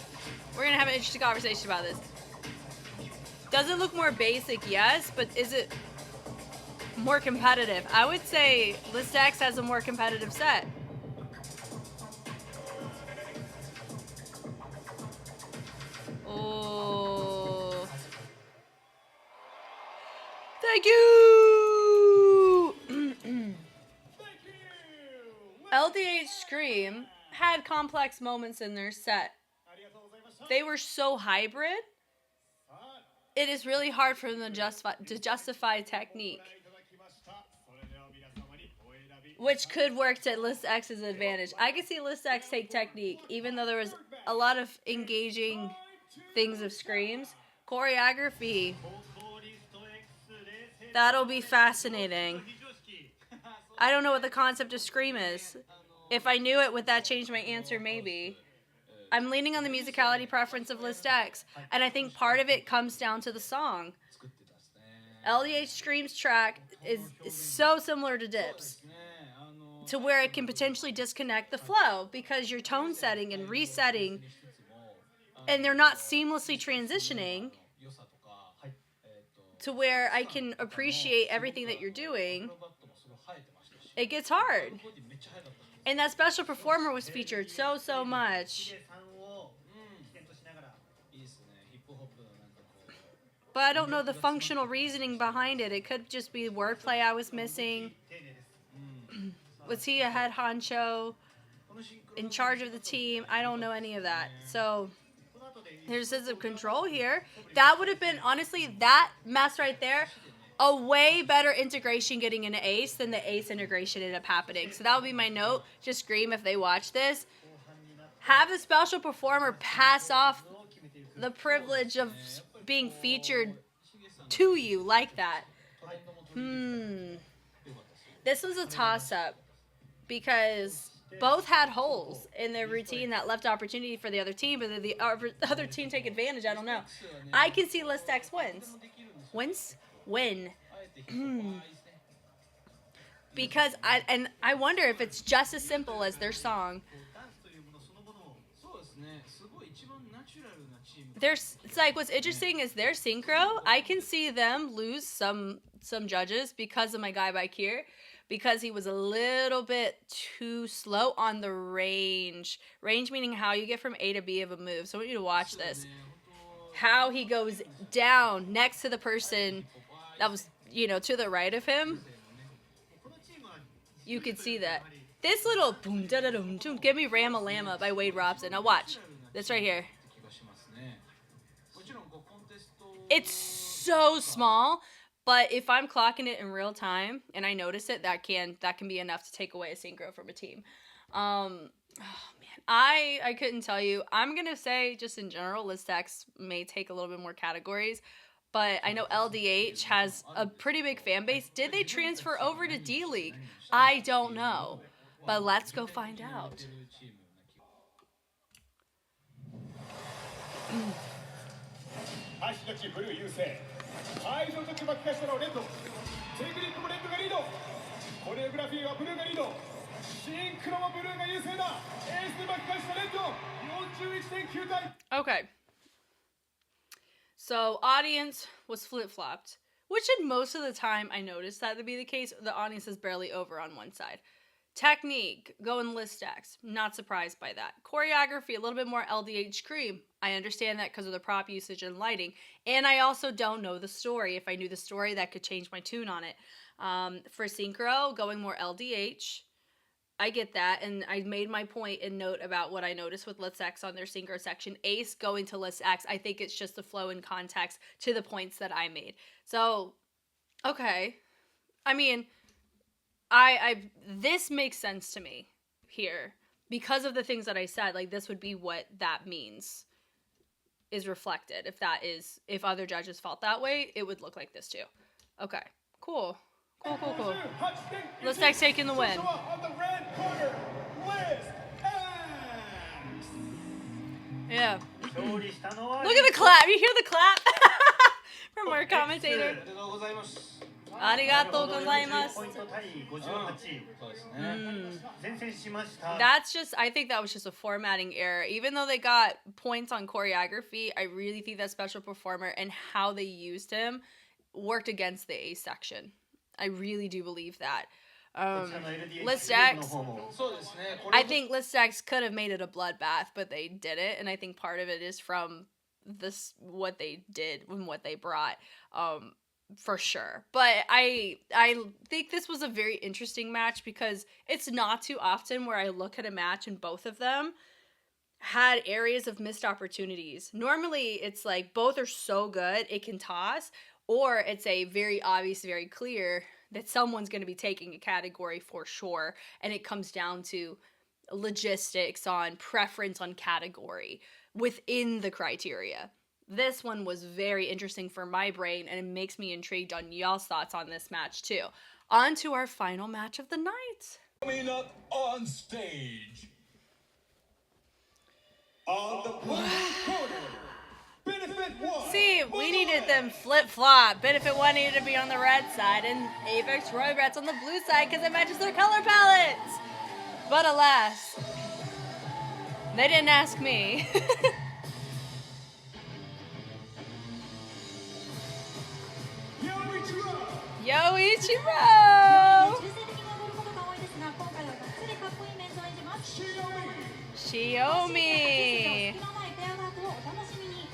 we're gonna have an interesting conversation about this. Does it look more basic? Yes, but is it more competitive? I would say List X has a more competitive set. Oh. Thank you! LDH Scream had complex moments in their set. They were so hybrid. It is really hard for them to justify technique, which could work to List X's advantage. I could see List X take technique, even though there was a lot of engaging things of screams. Choreography. That'll be fascinating. I don't know what the concept of Scream is. If I knew it, would that change my answer? Maybe. I'm leaning on the musicality preference of List X, and I think part of it comes down to the song. LDH Scream's track is so similar to Dip's, to where it can potentially disconnect the flow because you're tone setting and resetting, and they're not seamlessly transitioning to where I can appreciate everything that you're doing. It gets hard. And that special performer was featured so much. But I don't know the functional reasoning behind it. It could just be wordplay I was missing. Was he a head honcho in charge of the team? I don't know any of that. So there's a sense of control here. That would have been, honestly, that mess right there, a way better integration getting into Ace than the Ace integration ended up happening. So that would be my note. Just Scream if they watch this. Have the special performer pass off the privilege of being featured to you like that. This was a toss-up because both had holes in their routine that left opportunity for the other team, but did the other team take advantage? I don't know. I can see List X win. Because I wonder if it's just as simple as their song. It's like what's interesting is their synchro. I can see them lose some judges because of my guy back here, because he was a little bit too slow on the range. Range meaning how you get from A to B of a move. So I want you to watch this. How he goes down next to the person that was, to the right of him. You could see that. This little boom da da dum dum, give me Ram-a-Lama by Wade Robson. Now watch this right here. It's so small, but if I'm clocking it in real time and I notice it, that can be enough to take away a synchro from a team. Oh man, I couldn't tell you. I'm gonna say just in general, List X may take a little bit more categories, but I know LDH has a pretty big fan base. Did they transfer over to D.League? I don't know, but let's go find out. 愛しの地ブルー優勢会場と巻き返したのはレッドテクニックもレッドがリードコレオグラフィーはブルーがリードシンクロもブルーが優勢だエースで巻き返したレッド 41.9 対 Okay. So audience was flip-flopped, which in most of the time I noticed that to be the case. The audience is barely over on one side. Technique, going List X. Not surprised by that. Choreography, a little bit more LDH Scream. I understand that because of the prop usage and lighting. And I also don't know the story. If I knew the story, that could change my tune on it. For Synchro, going more LDH. I get that. And I made my point and note about what I noticed with List X on their Synchro section. Ace going to List X. I think it's just the flow and context to the points that I made. So, okay. I mean, this makes sense to me here. because of the things that I said, like this would be what that means is reflected. If other judges felt that way, it would look like this too. Okay, cool. Cool. Listek's taking the win. On the red corner, Liz X. Yeah. 勝利したのは Look at the clap. You hear the clap from our commentator. ありがとうございます。ありがとうございます。ポイント対58。そうですね。前線しました。 That's just, I think that was just a formatting error. Even though they got points on choreography, I really think that special performer and how they used him worked against the A section. I really do believe that. List X, そうですね。これ I think List X could have made it a bloodbath, but they didn't. And I think part of it is from this, what they did and what they brought. For sure. But I think this was a very interesting match because it's not too often where I look at a match and both of them had areas of missed opportunities. Normally it's like both are so good it can toss, or it's a very obvious, very clear that someone's going to be taking a category for sure, and it comes down to logistics on preference on category within the criteria. This one was very interesting for my brain, and it makes me intrigued on y'all's thoughts on this match too. On to our final match of the night. Coming up on stage. On the blue corner, Benefit One. See, we needed them flip-flop. Benefit One needed to be on the red side, and Avex Roy Rat's on the blue side because it matches their color palettes. But alas, they didn't ask me. Yo Ichiro! 中性的に踊ることが多いですが、今回はがっつりかっこいいメンズを演じます。 Shiomi! 隙のないペアワークをお楽しみに。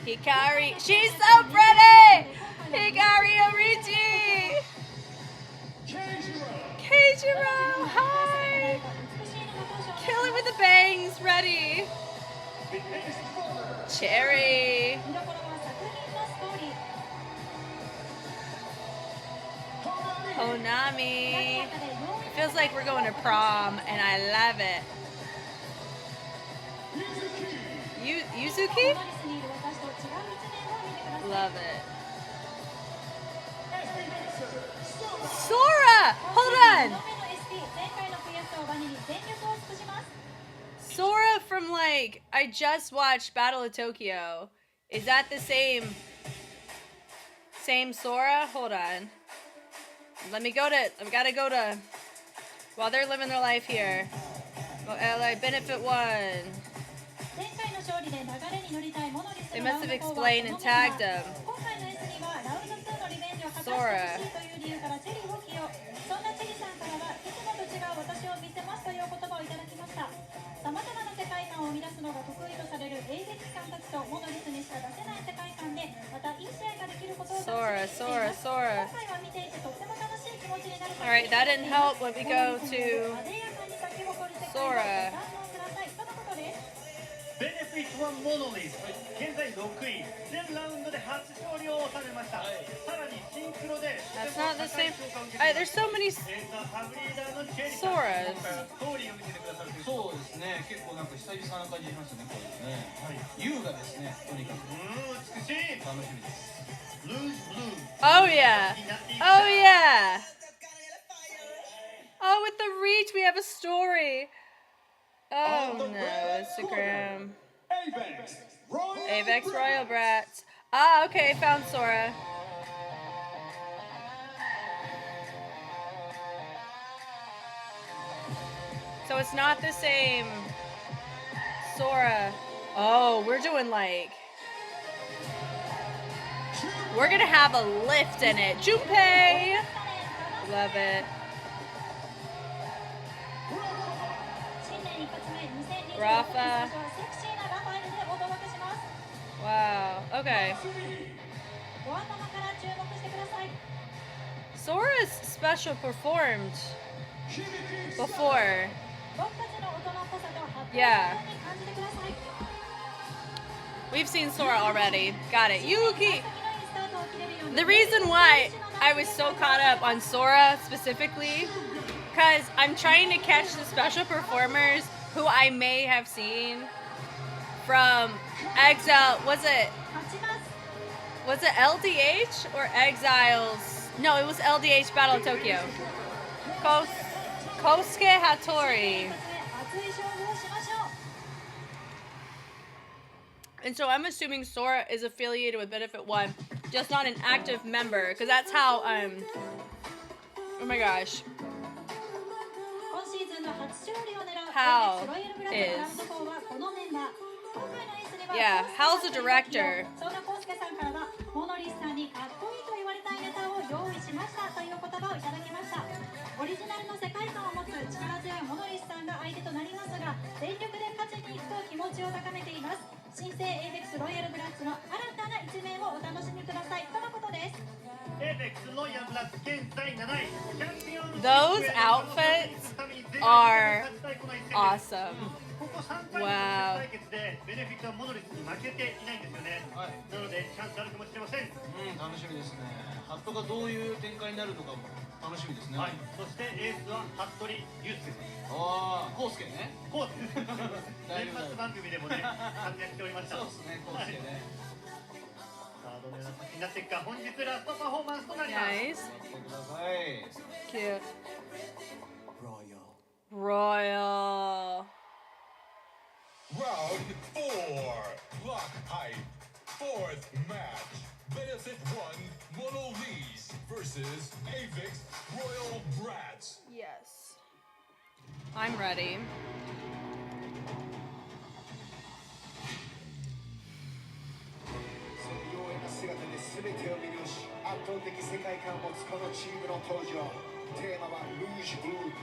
Hikari, she's so pretty! Hikari Orichi! Keijiro, hi! Kill it with the bangs, ready! Cherry! 見どころは作品のストーリー。 Honami! It feels like we're going to prom, and I love it. Yuzuki? モノリスにいる私と違う一面を見てください。 Love it. Sora! Hold 2 on! 度目の SP、前回の悔しさをバネに全力を尽くします。 Sora from like, I just watched Battle of Tokyo. Is that the same Sora? Hold on. I've gotta go to, while they're living their life here. Go LA, Benefit One. 前回の勝利で流れに乗りたいモノリス They の must ラウ have ンド4は explained and tagged them. 今回の SP はラウンド2のリベンジを果たしてほしいという理由からチェリーを起用。そんなチェリーさんからはいつもと違う私を見せますという言葉をいただきました。さまざまな世界観を生み出すのが得意とされるエイベックさんたちとモノリスにしか出せない世界観でまたいい試合ができることを楽しみにしています。 Sora. 今回は見ていてとっても楽しい気持ちになると Alright, that didn't help when we go to 艶やかに咲き誇る世界をご堪能くださいとのことです。ベネフィットはモノリス、現在6位、全ラウンドで初勝利を収めました。さらにシンクロで That's not the same. There's so many Soras. ストーリーを見せてくださるという。そうですね。結構なんか久々な感じしますね。これですね。優雅ですね。とにかく美しい。楽しみです。ブルーブルー。 Oh yeah. Oh yeah. Oh, with the reach, we have a story. Oh no, Instagram. Avex Royal Brats. Ah, okay, found Sora. So it's not the same Sora. Oh, we're doing like... We're gonna have a lift in it. Junpei! Love it. 新年一発目2026年セクシーな Rafa. ラファエルでお届けします。 Wow, okay. ご頭から注目してください。 Sora's special performed before. 僕たちの大人っぽさとハッピー Yeah. に感じてください。 We've seen Sora already. Got it. Yuki! 先のいいスタートを切れるように The reason why I was so caught up on Sora specifically, Because I'm trying to catch the special performers who I may have seen from Exile. Was it 勝ちます。 Was it LDH or Exiles? No, it was LDH Battle Tokyo. Kosuke Hattori. 熱い勝負をしましょう。 And so I'm assuming Sora is affiliated with Benefit One, just not an active member, because that's how oh my gosh. 今シーズンの初勝利を狙う Hal ロイヤルブラザーズラウンド4はこのメンバー。今回のエースには Yeah, Hal's the director. 相田康介さんからはモノリスさんにかっこいいと言われたいネタを用意しましたという言葉をいただきました。オリジナルの世界観を持つ力強いモノリスさんが相手となりますが、全力で勝ちに行くと気持ちを高めています。新生エイベックスロイヤルブラッツの新たな一面をお楽しみくださいとのことです。 APEX ロイヤルブラッツ現在7位。 Those outfits are awesome. ここ3回の対決でベネフィットはモノリスに負けていないんですよね。なのでチャンスあるかもしれません。楽しみですね。ハットがどういう展開になるのかも楽しみですね。はい。そしてエースは服部祐介です。ああ、コウスケね。こうです。年末番組でもね活躍しておりました。そうですね、コウスケね。さあどのような作品になっていくか、本日ラストパフォーマンスとなります。 Nice. やってください。 Cute. Royal. Royal. Round 4. Block height. Fourth match. Benefit 1 Mono Lees versus Avix Royal Brats. Yes. I'm ready. その妖艶な姿で全てを魅了し、圧倒的世界観を持つこのチームの登場。テーマはルージュブルー。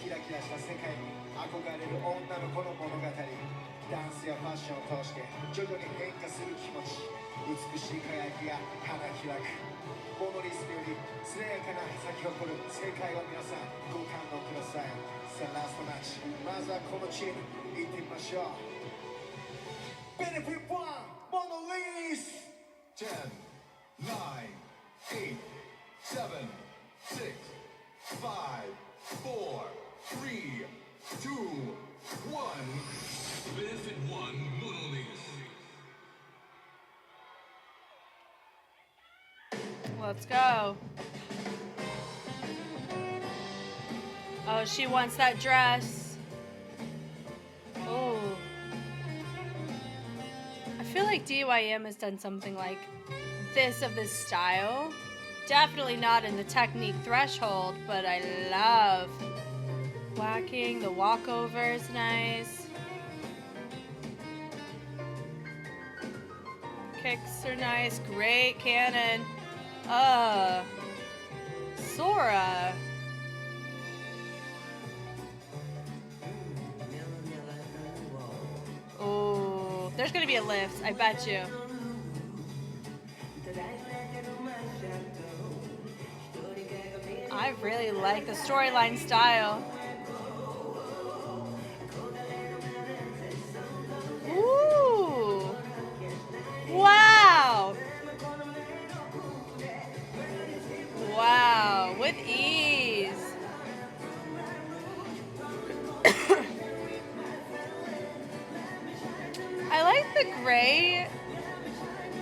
キラキラした世界に憧れる女の子の物語。ダンスやファッションを通して徐々に変化する気持ち。美しい輝きが花開く。モノリスより艶やかな咲き誇る世界を皆さんご堪能ください。さあラストマッチ、まずはこのチーム行ってみましょう。Benefit 1 Mono Lees. 10, 9, 8, 7, 6, 5, 4, 3, 2, 1. Benefit 1 Monolease. Let's go. Oh, she wants that dress. Oh. I feel like DYM has done something like this of this style. Definitely not in the technique threshold, but I love whacking. The walkover is nice. Kicks are nice. Great cannon. Sora. Oh, there's gonna be a lift, I bet you. I really like the storyline style. Ooh. Wow. Wow, with ease. I like the gray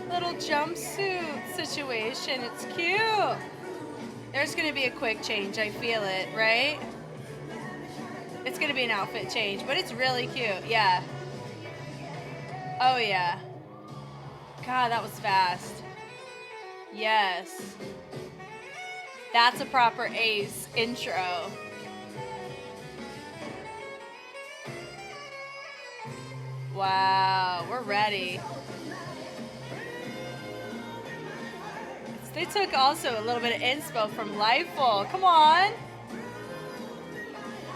little jumpsuit situation. It's cute. There's gonna be a quick change, I feel it, right? It's gonna be an outfit change, but it's really cute, yeah. Oh yeah. God, that was fast. Yes. That's a proper Ace intro. Wow, we're ready. They took also a little bit of inspo from Lifeful. Come on.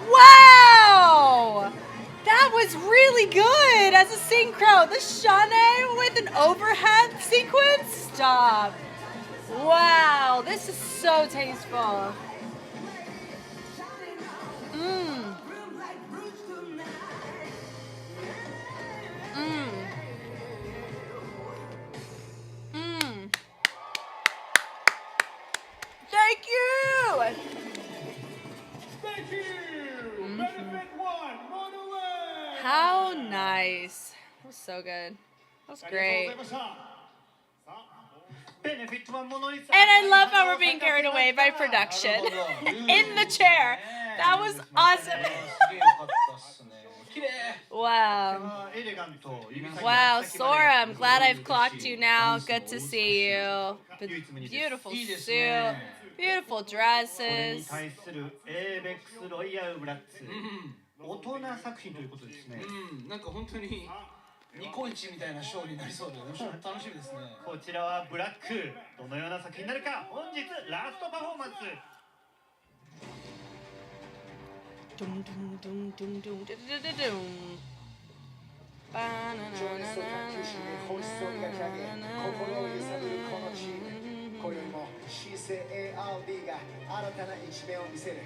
Wow! That was really good as a synchro. The Shane with an overhead sequence? Stop. Wow, this is so tasteful. Mmm. Mmm. Mmm. Thank you! Thank so good. That was ありがとうご great. ざいました。さあ、ベネフィットはものに And I love how we're being carried away by production in the chair. That was awesome. すげえよかったっすね。綺麗。 Wow. エレガント指先 Wow, 先まで Sora, I'm glad I've clocked you now. Good to see you. Beautiful いいです suit, ね。 beautiful これに dresses. 対するエーベックスロイヤルブラッツ大人作品ということですね。うん、なんか本当にニコイチみたいなショーになりそうで楽しみですね。こちらはブラックどのような作品になるか本日ラストパフォーマンス。 Dum, dum, dum, dum, dum, dum, dum, dum, dum. 情熱と探求心で本質を磨き上げ心を揺さぶるこのチーム今宵も新生 ARD が新たな一面を見せる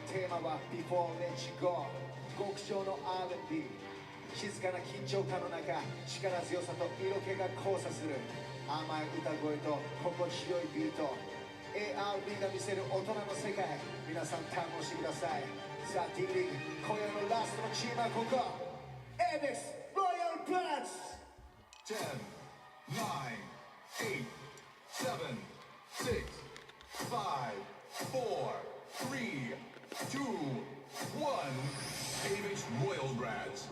テーマは Before Let's Go 極上の R&B 静かな緊張感の中力強さと色気が交差する甘い歌声と心地よいビート ARD が見せる大人の世界皆さん堪能してくださいさあ D.League 今夜のラストのチームはここ ABEX Royal Bloods 10, 9, 8, 7, 6, 5, 4, 3, 2, 1. ABEX Royal Brads.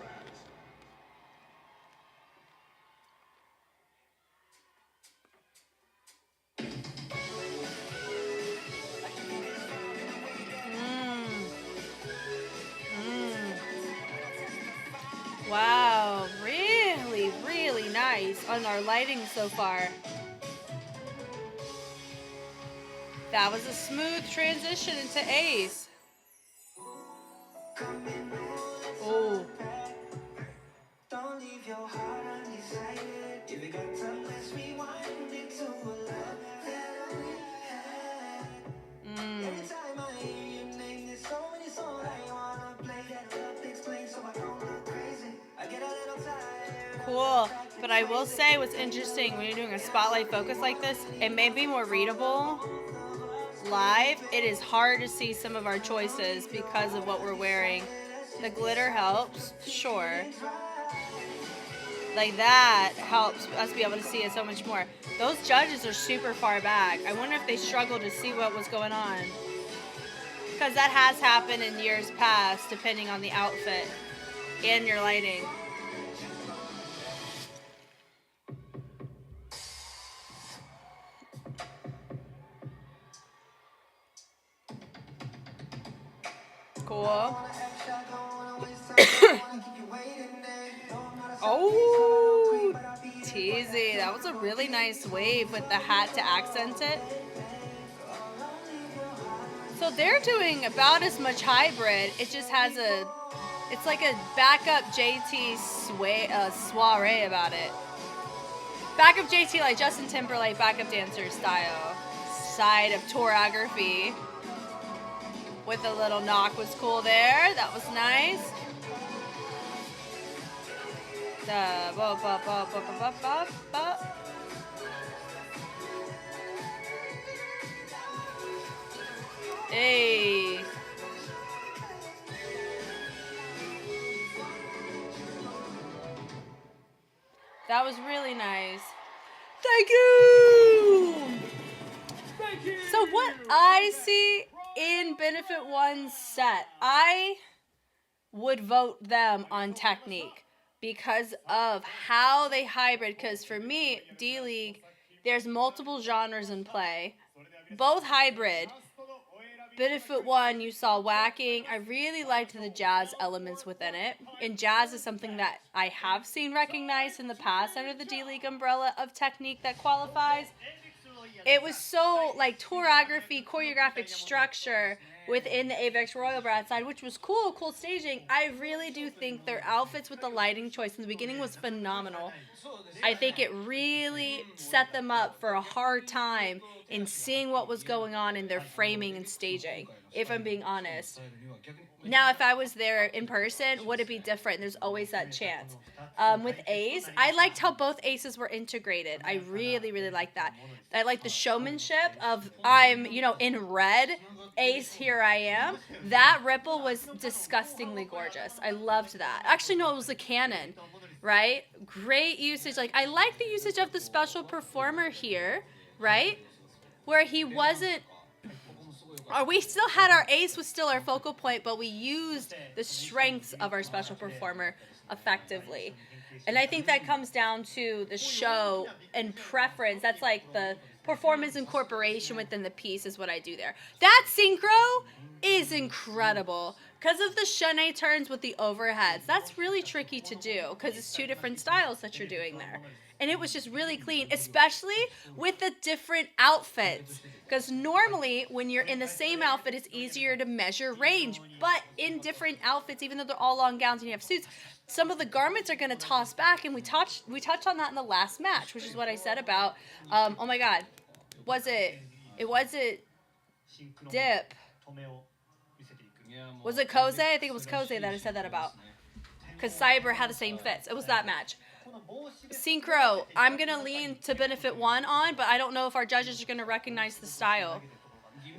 Wow, really, really nice on our lighting so far. That was a smooth transition into Ace. Oh. Don't leave your heart undecided. If you got time, let's rewind into a love that only I had. Every time I hear your name, there's so many songs I wanna play that I love to explain, so I don't look crazy. I get a little tired. Cool. But I will say what's interesting when you're doing a spotlight focus like this, it may be more readable. Live, it is hard to see some of our choices because of what we're wearing. The glitter helps, sure. Like that helps us be able to see it so much more. Those judges are super far back. I wonder if they struggled to see what was going on. Because that has happened in years past, depending on the outfit and your lighting. Cool. Oh, teasy. That was a really nice wave with the hat to accent it. So they're doing about as much hybrid. It just has it's like a backup JT soiree about it. Backup JT like Justin Timberlake backup dancer style. Side of tourography. With a little knock was cool there. That was nice. Hey. That was really nice. Thank you. Thank you. So what I see in Benefit One's set, I would vote them on technique because of how they hybrid. Because for me, D.League, there's multiple genres in play, both hybrid. Benefit One, you saw whacking. I really liked the jazz elements within it. And jazz is something that I have seen recognized in the past under the D.League umbrella of technique that qualifies. It was so like tourography, choreographic structure within the ABEX Royal Brad side, which was cool staging. I really do think their outfits with the lighting choice in the beginning was phenomenal. I think it really set them up for a hard time in seeing what was going on in their framing and staging, if I'm being honest. Now, if I was there in person, would it be different? There's always that chance. With Ace, I liked how both Aces were integrated. I really, really liked that. I like the showmanship of I'm, in red, Ace, here I am. That ripple was disgustingly gorgeous. I loved that. Actually, no, it was a cannon. right? Great usage. Like, I like the usage of the special performer here, right? Where he wasn't, or we still had our ace was still our focal point, but we used the strengths of our special performer effectively. And I think that comes down to the show and preference. That's like the performance incorporation within the piece is what I do there. That synchro is incredible because of the shunei turns with the overheads. That's really tricky to do because it's two different styles that you're doing there. And it was just really clean, especially with the different outfits. Because normally, when you're in the same outfit, it's easier to measure range. But in different outfits, even though they're all long gowns and you have suits, some of the garments are going to toss back. And we touched on that in the last match, which is what I said about, oh my God, was it Dip? Was it Koze? I think it was Koze that I said that about. Because Cyber had the same fits. It was that match. Synchro, I'm going to lean to benefit one on, but I don't know if our judges are going to recognize the style.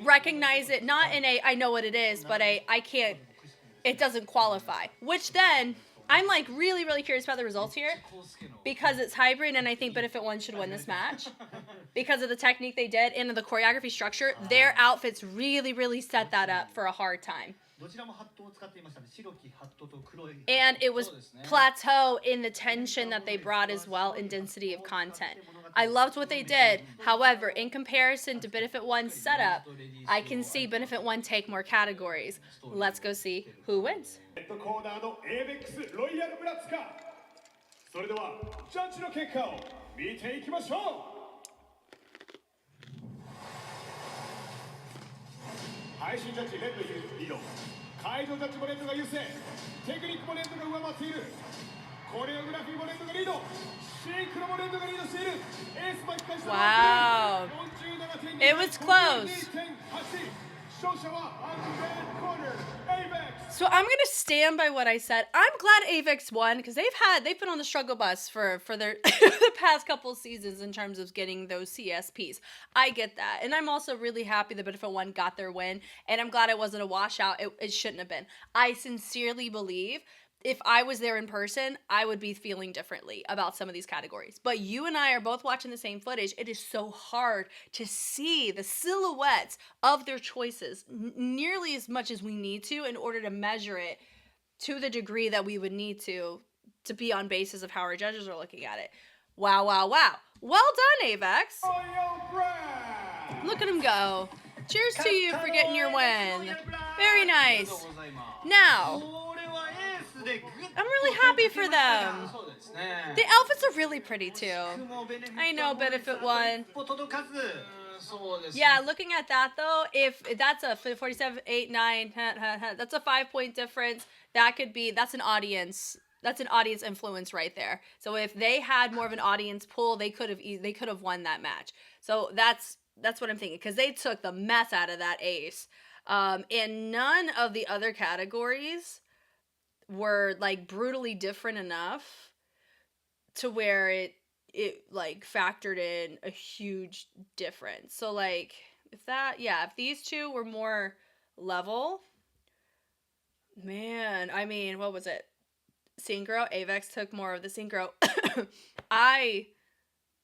Recognize it, not in a, I know what it is, but I can't, it doesn't qualify. Which then, I'm like really, really curious about the results here, because it's hybrid, and I think benefit one should win this match. Because of the technique they did and the choreography structure, their outfits really, really set that up for a hard time. And it was plateau in the tension that they brought as well in density of content. I loved what they did. However, in comparison to Benefit 1's setup, I can see Benefit 1 take more categories. Let's go see who wins. それではジャッジの結果を見ていきましょう。配信ジャッジレッドリード、会場ジャッジもレッドが優勢、テクニックもレッドが上回っている、コレオグラフィーもレッドがリード、シンクロもレッドがリードしている、エース巻き返したのは It was close. So I'm gonna stand by what I said. I'm glad Avex won because they've been on the struggle bus for their the past couple seasons in terms of getting those CSPs. I get that, and I'm also really happy that Benefit One got their win, and I'm glad it wasn't a washout. It shouldn't have been. I sincerely believe if I was there in person, I would be feeling differently about some of these categories. But you and I are both watching the same footage. It is so hard to see the silhouettes of their choices nearly as much as we need to in order to measure it to the degree that we would need to be on basis of how our judges are looking at it. Wow, wow, wow. Well done, Avex. Look at him go. Cheers to you for getting your win. Very nice. Now, I'm really happy for them. The outfits are really pretty too. I know Benefit One. Yeah, looking at that though, if that's a 47, 8, 9, that's a 5-point difference. That's an audience influence right there. So if they had more of an audience pull, they could have won that match. So that's what I'm thinking, because they took the mess out of that ace. And none of the other categories were like brutally different enough to where it like factored in a huge difference. So like if these two were more level, man, I mean, what was it? Synchro, Avex took more of the synchro. I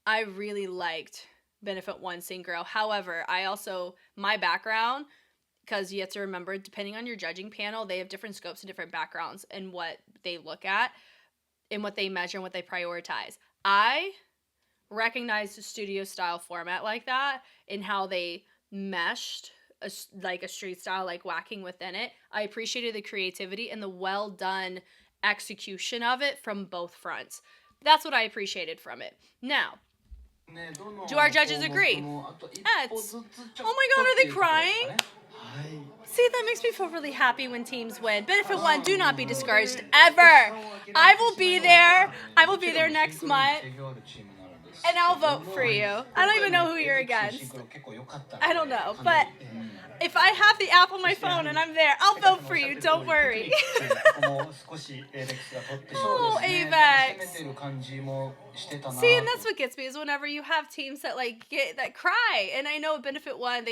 really liked Benefit One synchro. However, my background, because you have to remember, depending on your judging panel, they have different scopes and different backgrounds and what they look at and what they measure and what they prioritize. I recognize the studio style format like that and how they meshed a street style, like whacking within it. I appreciated the creativity and the well done execution of it from both fronts. That's what I appreciated from it. Now, do our judges agree? Oh my God, are they crying? See, that makes me feel really happy when teams win. Benefit One, do not be discouraged ever. I will be there. I will be there next month. And I'll vote for you. I don't even know who you're against. I don't know. But if I have the app on my phone and I'm there, I'll vote for you. Don't worry. Oh, Avex. してたな See, and that's what gets me is whenever you have teams that like that cry, and I know Benefit won.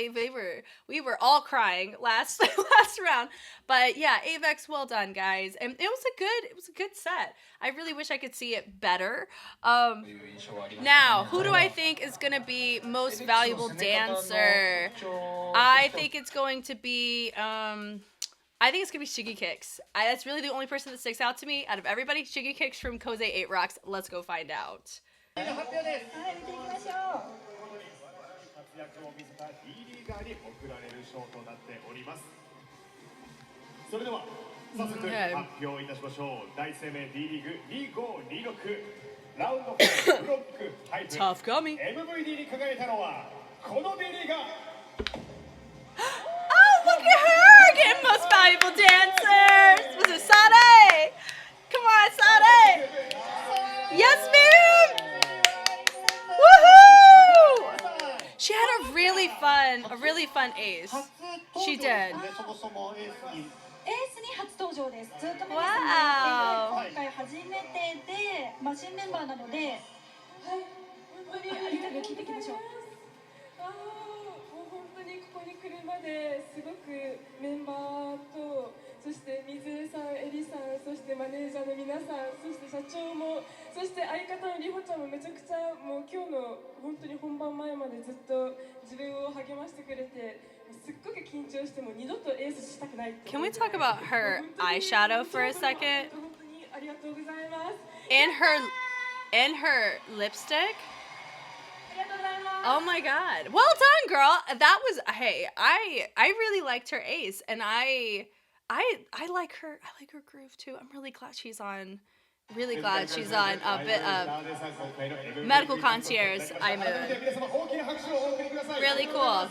We were all crying last round, but yeah, Avex, well done, guys, and it was a good set. I really wish I could see it better. という印象はありますね Now, who do I think is gonna be most valuable dancer? I think it's going to be I think it's gonna be Shiggy Kicks. That's really the only person that sticks out to me out of everybody. Shiggy Kicks from Koze 8 Rocks. Let's go find out. 発表です。はい、見ていきましょう。活躍を見せた D リーガーに贈られる賞となっております。それでは早速発表いたしましょう。第一生命 D リーグ2526ラウンド4ブロックハイプ Tough gummy. MVD に輝いたのはこの D リーガー。Oh, look at her getting most valuable dancers. Was it Sade? Come on, Sade. Yes, ma'am. Woohoo! She had a really fun ace. She did. そもそもエースにエースに初登場です。ずっと皆 Wow. さん今回初めてで、新メンバーなので、はい、本当にインタビュー聞いていきましょう。もう本当にここに来るまですごくメンバーとそして水江さん、エリさん、そしてマネージャーの皆さん、そして社長も、そして相方のりほちゃんもめちゃくちゃもう今日の本当に本番前までずっと自分を励ましてくれて、すっごく緊張しても二度とエースしたくないって。 Can we talk about her eyeshadow for a second? 本当にありがとうございます。 And her lipstick? Oh my god. Well done, girl. That was I really liked her ace, and I like her groove too. I'm really glad she's on a bit of medical concierge imoon. Really cool.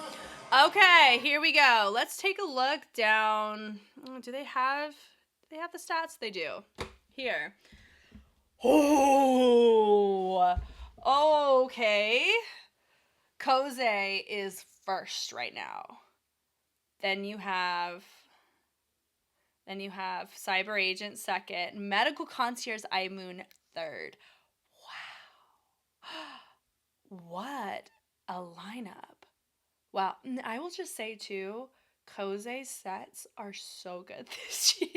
Okay, here we go. Let's take a look down. Do they have the stats? They do. Here. Oh. Okay. Koze is first right now. Then you have Cyber Agent second. Medical Concierge imoon third. Wow. What a lineup. Wow. I will just say too, Koze's sets are so good this year.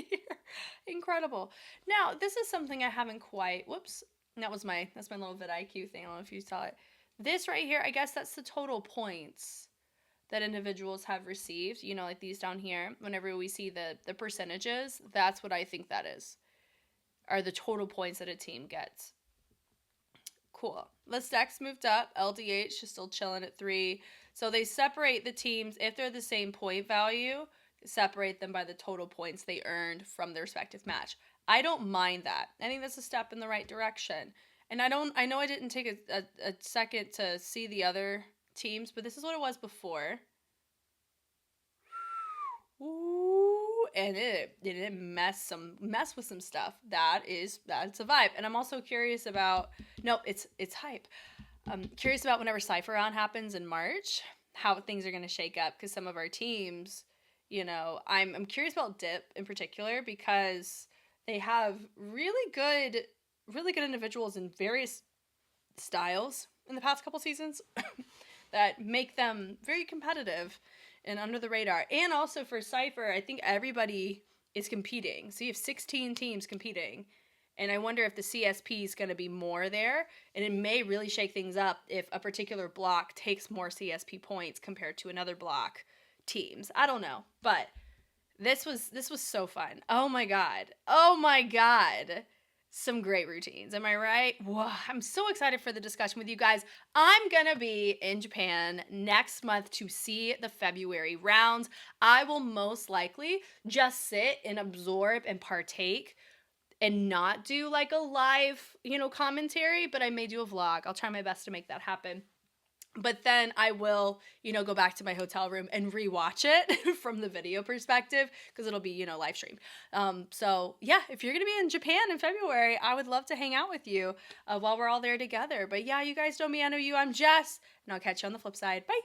Incredible. Now, this is something I haven't quite, whoops. That's my little vidIQ thing. I don't know if you saw it. This right here, I guess that's the total points that individuals have received. You know, like these down here. Whenever we see the percentages, that's what I think that is. Are the total points that a team gets. Cool. Ledex moved up. LDH is still chilling at 3. So they separate the teams, if they're the same point value, separate them by the total points they earned from their respective match. I don't mind that. I think that's a step in the right direction. And I know I didn't take a second to see the other teams, but this is what it was before. Ooh, and it didn't mess with some stuff. That's a vibe. And I'm also curious about, no, it's hype. I'm curious about whenever Cypher Round happens in March, how things are going to shake up, because some of our teams, you know, I'm curious about Dip in particular, because they have really good individuals in various styles in the past couple seasons that make them very competitive and under the radar. And also for Cypher, I think everybody is competing. So you have 16 teams competing. And I wonder if the CSP is going to be more there. And it may really shake things up if a particular block takes more CSP points compared to another block teams. I don't know. But this was so fun. Oh my god. Oh my god. Some great routines. Am I right? Whoa, I'm so excited for the discussion with you guys. I'm going to be in Japan next month to see the February rounds. I will most likely just sit and absorb and partake and not do like a live, commentary, but I may do a vlog. I'll try my best to make that happen. But then I will, go back to my hotel room and rewatch it from the video perspective, because it'll be, live streamed. So yeah, if you're going to be in Japan in February, I would love to hang out with you while we're all there together. But yeah, you guys know me. I know you. I'm Jess, and I'll catch you on the flip side. Bye.